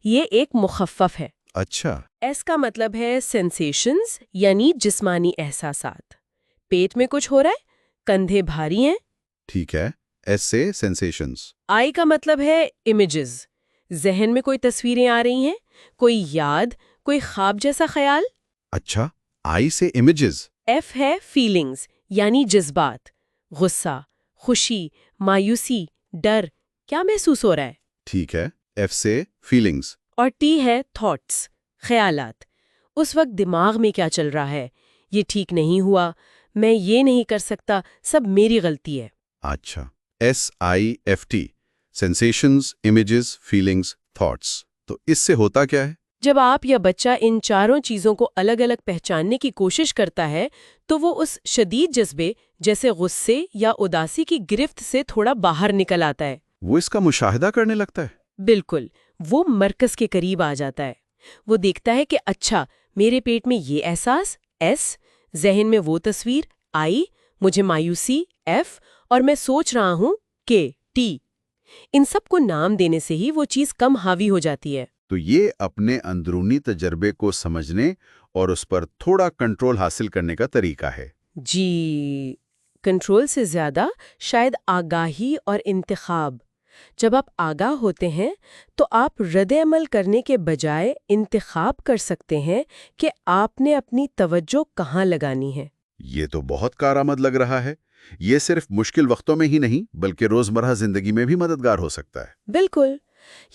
یہ ایک مخفف ہے۔ اچھا۔ ایس کا مطلب ہے سینسیشنز، یعنی جسمانی احساسات۔ پیٹ میں کچھ ہو رہا ہے، کندھے بھاری ہیں۔ ٹھیک ہے، S سے سینسیشنز۔ آئی کا مطلب ہے امیجز، ذہن میں کوئی تصویریں آ رہی ہیں، کوئی یاد، کوئی خواب جیسا خیال۔ اچھا، I سے امیجز۔ ایف ہے فیلنگز، یعنی جذبات، غصہ، خوشی، مایوسی، ڈر، کیا محسوس ہو رہا ہے۔ ٹھیک ہے، F سے فیلنگز۔ اور ٹی ہے تھاٹس، خیالات، اس وقت دماغ میں کیا چل رہا ہے، یہ ٹھیک نہیں ہوا، میں یہ نہیں کر سکتا، سب میری غلطی ہے۔ اچھا، SIFT sensations, images, feelings, thoughts. تو اس سے ہوتا کیا ہے؟ جب آپ یا بچہ ان چاروں چیزوں کو الگ الگ پہچاننے کی کوشش کرتا ہے تو وہ اس شدید جذبے جیسے غصے یا اداسی کی گرفت سے تھوڑا باہر نکل آتا ہے۔ وہ اس کا مشاہدہ کرنے لگتا ہے؟ بالکل، وہ مرکز کے قریب آ جاتا ہے۔ وہ دیکھتا ہے کہ اچھا، میرے پیٹ میں یہ احساس S، ذہن میں وہ تصویر I، مجھے مایوسی F، اور میں سوچ رہا ہوں K T۔ ان سب کو نام دینے سے ہی وہ چیز کم حاوی ہو جاتی ہے۔ تو یہ اپنے اندرونی تجربے کو سمجھنے اور اس پر تھوڑا کنٹرول حاصل کرنے کا طریقہ ہے۔ جی، کنٹرول سے زیادہ شاید آگاہی اور انتخاب۔ جب آپ آگاہ ہوتے ہیں تو آپ رد عمل کرنے کے بجائے انتخاب کر سکتے ہیں کہ آپ نے اپنی توجہ کہاں لگانی ہے۔ یہ تو بہت کارآمد لگ رہا ہے۔ یہ صرف مشکل وقتوں میں ہی نہیں بلکہ روزمرہ زندگی میں بھی مددگار ہو سکتا ہے۔ بالکل،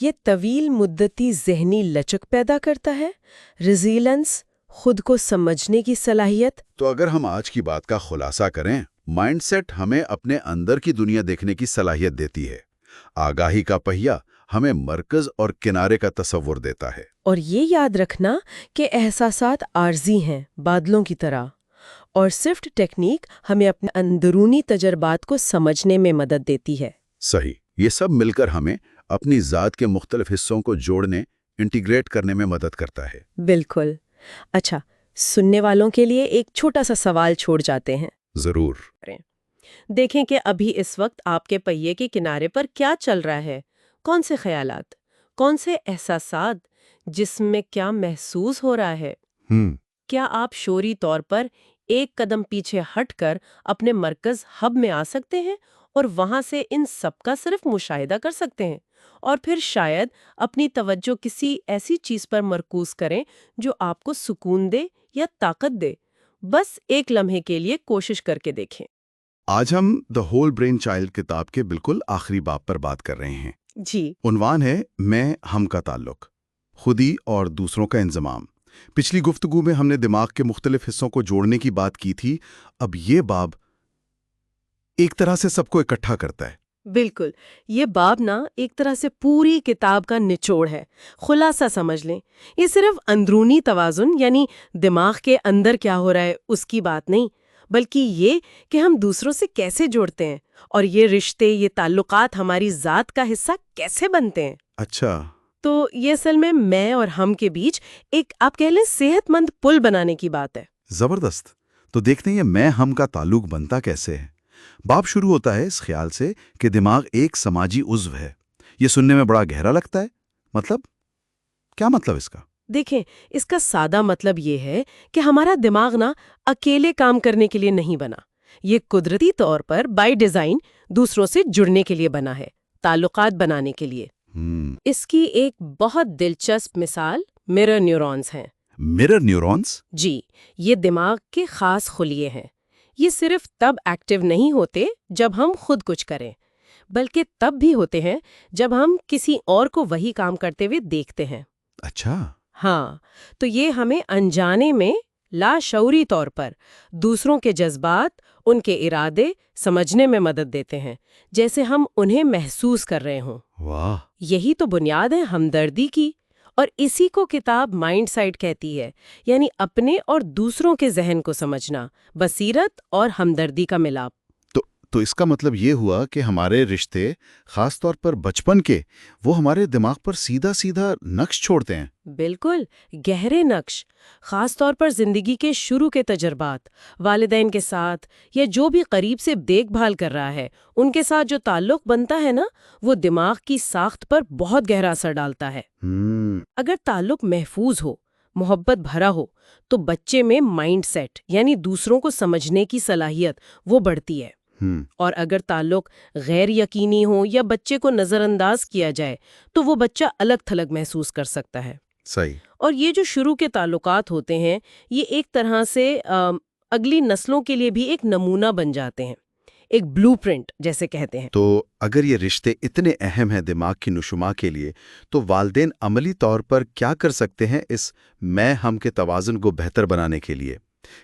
یہ طویل مدتی ذہنی لچک پیدا کرتا ہے، ریزیلنس، خود کو سمجھنے کی صلاحیت۔ تو اگر ہم آج کی بات کا خلاصہ کریں، مائنڈ سیٹ ہمیں اپنے اندر کی دنیا دیکھنے کی صلاحیت دیتی ہے۔ آگاہی کا پہیہ ہمیں مرکز اور کنارے کا تصور دیتا ہے۔ اور یہ یاد رکھنا کہ احساسات عارضی ہیں، بادلوں کی طرح، اور صرف ٹیکنیک ہمیں اپنے اندرونی تجربات کو سمجھنے میں مدد دیتی ہے۔ صحیح، یہ سب مل کر ہمیں اپنی ذات کے مختلف حصوں کو جوڑنے، انٹیگریٹ کرنے میں مدد کرتا ہے۔ بالکل۔ اچھا، سننے والوں کے لیے ایک چھوٹا سا سوال چھوڑ جاتے ہیں۔ ضرور۔ دیکھیں کہ ابھی اس وقت آپ کے پہیے کے کنارے پر کیا چل رہا ہے، کون سے خیالات، کون سے احساسات، جسم میں کیا محسوس ہو رہا ہے۔ کیا آپ شعوری طور پر ایک قدم پیچھے ہٹ کر اپنے مرکز ہب میں آ سکتے ہیں اور وہاں سے ان سب کا صرف مشاہدہ کر سکتے ہیں، اور پھر شاید اپنی توجہ کسی ایسی چیز پر مرکوز کریں جو آپ کو سکون دے یا طاقت دے۔ بس ایک لمحے کے لیے کوشش کر کے دیکھیں۔ آج ہم دا ہول برین چائلڈ کتاب کے بالکل آخری باب پر بات کر رہے ہیں۔ جی، عنوان ہے میں ہم کا تعلق، خودی اور دوسروں کا انضمام۔ پچھلی گفتگو میں ہم نے دماغ کے مختلف حصوں کو جوڑنے کی بات کی تھی۔ اب یہ باب ایک طرح سے سب کو اکٹھا کرتا ہے۔ بالکل، یہ باب نا ایک طرح سے پوری کتاب کا نچوڑ ہے۔ خلاصہ سمجھ لیں، یہ صرف اندرونی توازن یعنی دماغ کے اندر کیا ہو رہا ہے اس کی بات نہیں، بلکہ یہ کہ ہم دوسروں سے کیسے جوڑتے ہیں، اور یہ رشتے، یہ تعلقات ہماری ذات کا حصہ کیسے بنتے ہیں۔ اچھا، تو یہ اصل میں اور ہم کے بیچ ایک آپ کہہ لیں صحت مند پل بنانے کی بات ہے۔ زبردست۔ تو دیکھتے ہیں یہ میں ہم کا تعلق بنتا کیسے ہے۔ باب شروع ہوتا ہے اس خیال سے کہ دماغ ایک سماجی عضو ہے۔ یہ سننے میں بڑا گہرا لگتا ہے۔ مطلب کیا مطلب اس کا؟ دیکھیں، اس کا سادہ مطلب یہ ہے کہ ہمارا دماغ نا اکیلے کام کرنے کے لیے نہیں بنا، یہ قدرتی طور پر بائی ڈیزائن دوسروں سے جڑنے کے لیے بنا ہے، تعلقات بنانے کے لیے۔ اس کی ایک بہت دلچسپ مثال مرر نیورونز ہیں۔ Mirror neurons? جی، یہ دماغ کے خاص خلیے ہیں۔ یہ صرف تب ایکٹیو نہیں ہوتے جب ہم خود کچھ کریں، بلکہ تب بھی ہوتے ہیں جب ہم کسی اور کو وہی کام کرتے ہوئے دیکھتے ہیں۔ اچھا، ہاں، تو یہ ہمیں انجانے میں لاشعوری طور پر دوسروں کے جذبات، ان کے ارادے سمجھنے میں مدد دیتے ہیں، جیسے ہم انہیں محسوس کر رہے ہوں۔ واہ، یہی تو بنیاد ہے ہمدردی کی، اور اسی کو کتاب مائنڈ سائٹ کہتی ہے، یعنی اپنے اور دوسروں کے ذہن کو سمجھنا، بصیرت اور ہمدردی کا ملاپ۔ تو اس کا مطلب یہ ہوا کہ ہمارے رشتے، خاص طور پر بچپن کے، وہ ہمارے دماغ پر سیدھا سیدھا نقش چھوڑتے ہیں۔ بالکل، گہرے نقش، خاص طور پر زندگی کے شروع کے تجربات، والدین کے ساتھ یا جو بھی قریب سے دیکھ بھال کر رہا ہے ان کے ساتھ جو تعلق بنتا ہے نا، وہ دماغ کی ساخت پر بہت گہرا اثر ڈالتا ہے۔ اگر تعلق محفوظ ہو، محبت بھرا ہو، تو بچے میں مائنڈ سیٹ یعنی دوسروں کو سمجھنے کی صلاحیت وہ بڑھتی ہے۔ اور اگر تعلق غیر یقینی ہو یا بچے کو نظر انداز کیا جائے تو وہ بچہ الگ تھلگ محسوس کر سکتا ہے۔ صحیح۔ اور یہ جو شروع کے تعلقات ہوتے ہیں، یہ ایک طرح سے اگلی نسلوں کے لیے بھی ایک نمونہ بن جاتے ہیں، ایک بلو پرنٹ جیسے کہتے ہیں۔ تو اگر یہ رشتے اتنے اہم ہیں دماغ کی نشوما کے لیے، تو والدین عملی طور پر کیا کر سکتے ہیں اس میں ہم کے توازن کو بہتر بنانے کے لیے؟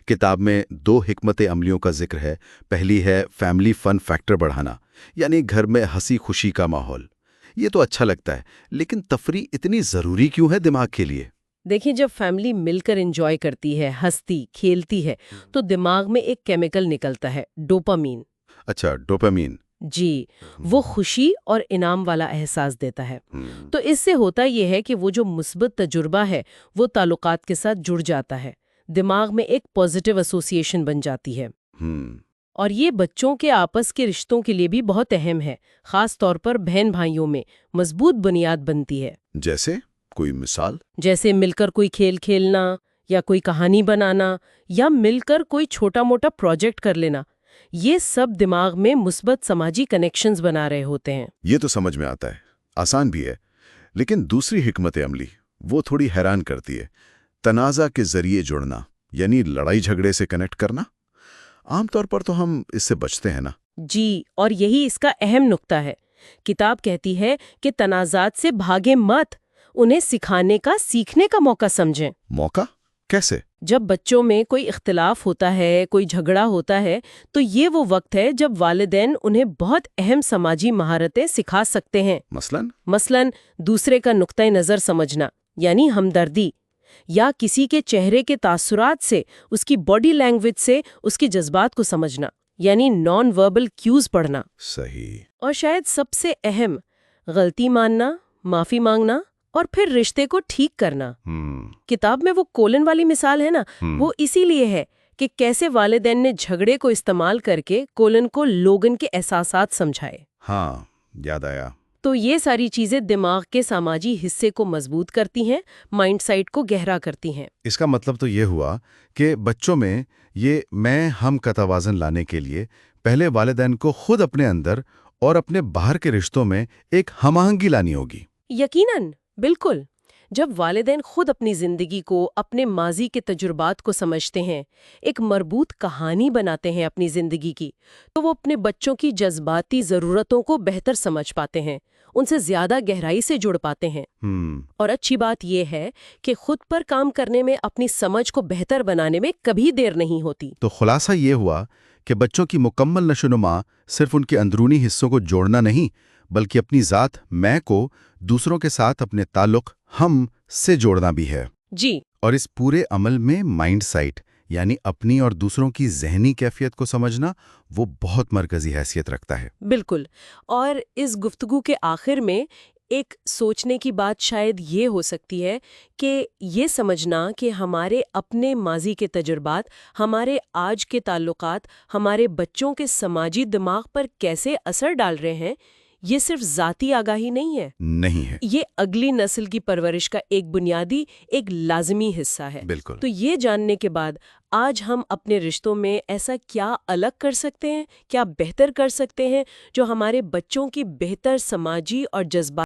کتاب میں 2 حکمت عملیوں کا ذکر ہے۔ پہلی ہے فیملی فن فیکٹر بڑھانا، یعنی گھر میں ہنسی خوشی کا ماحول۔ یہ تو اچھا لگتا ہے، لیکن تفریح اتنی ضروری کیوں ہے دماغ کے لیے؟ دیکھیں، جب فیملی مل کر انجوائے کرتی ہے، ہنستی کھیلتی ہے، تو دماغ میں ایک کیمیکل نکلتا ہے، ڈوپامین۔ اچھا، ڈوپامین۔ جی، وہ خوشی اور انعام والا احساس دیتا ہے۔ تو اس سے ہوتا یہ ہے کہ وہ جو مثبت تجربہ ہے وہ تعلقات کے ساتھ جڑ جاتا ہے، دماغ میں ایک پازیٹیو ایسوسیشن بن جاتی ہے۔ اور یہ بچوں کے آپس کے رشتوں کے لیے بھی بہت اہم ہے، خاص طور پر بہن بھائیوں میں مضبوط بنیاد بنتی ہے۔ جیسے کوئی مثال؟ جیسے مل کر کوئی کھیل کھیلنا، یا کوئی کہانی بنانا، یا مل کر کوئی چھوٹا موٹا پروجیکٹ کر لینا، یہ سب دماغ میں مثبت سماجی کنیکشنز بنا رہے ہوتے ہیں۔ یہ تو سمجھ میں آتا ہے، آسان بھی ہے، لیکن دوسری حکمت عملی وہ تھوڑی حیران کرتی ہے۔ تنازع کے ذریعے جڑنا، یعنی لڑائی جھگڑے سے کنیکٹ کرنا۔ عام طور پر تو ہم اس سے بچتے ہیں نا؟ جی، اور یہی اس کا اہم نقطہ ہے۔ کتاب کہتی ہے کہ تنازعات سے بھاگے مت، انہیں سکھانے کا، سیکھنے کا موقع سمجھیں۔ موقع؟ کیسے؟ جب بچوں میں کوئی اختلاف ہوتا ہے، کوئی جھگڑا ہوتا ہے، تو یہ وہ وقت ہے جب والدین انہیں بہت اہم سماجی مہارتیں سکھا سکتے ہیں۔ مثلاً دوسرے کا نقطۂ نظر سمجھنا، یعنی ہمدردی، یا کسی کے چہرے کے تاثرات سے، اس کی باڈی لینگویج سے اس کے جذبات کو سمجھنا، یعنی نان وربل کیوز پڑھنا۔ صحیح۔ اور شاید سب سے اہم، غلطی ماننا، معافی مانگنا، اور پھر رشتے کو ٹھیک کرنا۔ کتاب میں وہ کولن والی مثال ہے نا، وہ اسی لیے ہے کہ کیسے والدین نے جھگڑے کو استعمال کر کے کولن کو لوگن کے احساسات سمجھائے۔ ہاں، یاد آیا۔ تو یہ ساری چیزیں دماغ کے سماجی حصے کو مضبوط کرتی ہیں، مائنڈ سائٹ کو گہرا کرتی ہیں۔ اس کا مطلب تو یہ ہوا کہ بچوں میں یہ میں ہم کا توازن لانے کے لیے پہلے والدین کو خود اپنے اندر اور اپنے باہر کے رشتوں میں ایک ہم آہنگی لانی ہوگی۔ یقیناً، بالکل۔ جب والدین خود اپنی زندگی کو، اپنے ماضی کے تجربات کو سمجھتے ہیں، ایک مربوط کہانی بناتے ہیں اپنی زندگی کی، تو وہ اپنے بچوں کی جذباتی ضرورتوں کو بہتر سمجھ پاتے ہیں، ان سے زیادہ گہرائی سے جڑ پاتے ہیں۔ اور اچھی بات یہ ہے کہ خود پر کام کرنے میں، اپنی سمجھ کو بہتر بنانے میں کبھی دیر نہیں ہوتی۔ تو خلاصہ یہ ہوا کہ بچوں کی مکمل نشوونما صرف ان کے اندرونی حصوں کو جوڑنا نہیں، بلکہ اپنی ذات میں کو دوسروں کے ساتھ اپنے تعلق ہم سے جوڑنا بھی ہے۔ جی۔ اور اس پورے عمل میں مائنڈ سائٹ، یعنی اپنی اور دوسروں کی ذہنی کیفیت کو سمجھنا، وہ بہت مرکزی حیثیت رکھتا ہے۔ بالکل۔ اور اس گفتگو کے آخر میں ایک سوچنے کی بات شاید یہ ہو سکتی ہے کہ یہ سمجھنا کہ ہمارے اپنے ماضی کے تجربات، ہمارے آج کے تعلقات، ہمارے بچوں کے سماجی دماغ پر کیسے اثر ڈال رہے ہیں، یہ صرف ذاتی آگاہی نہیں ہے، یہ اگلی نسل کی پرورش کا ایک بنیادی، ایک لازمی حصہ ہے۔ بالکل۔ تو یہ جاننے کے بعد آج ہم اپنے رشتوں میں ایسا کیا الگ کر سکتے ہیں، کیا بہتر کر سکتے ہیں، جو ہمارے بچوں کی بہتر سماجی اور جذباتی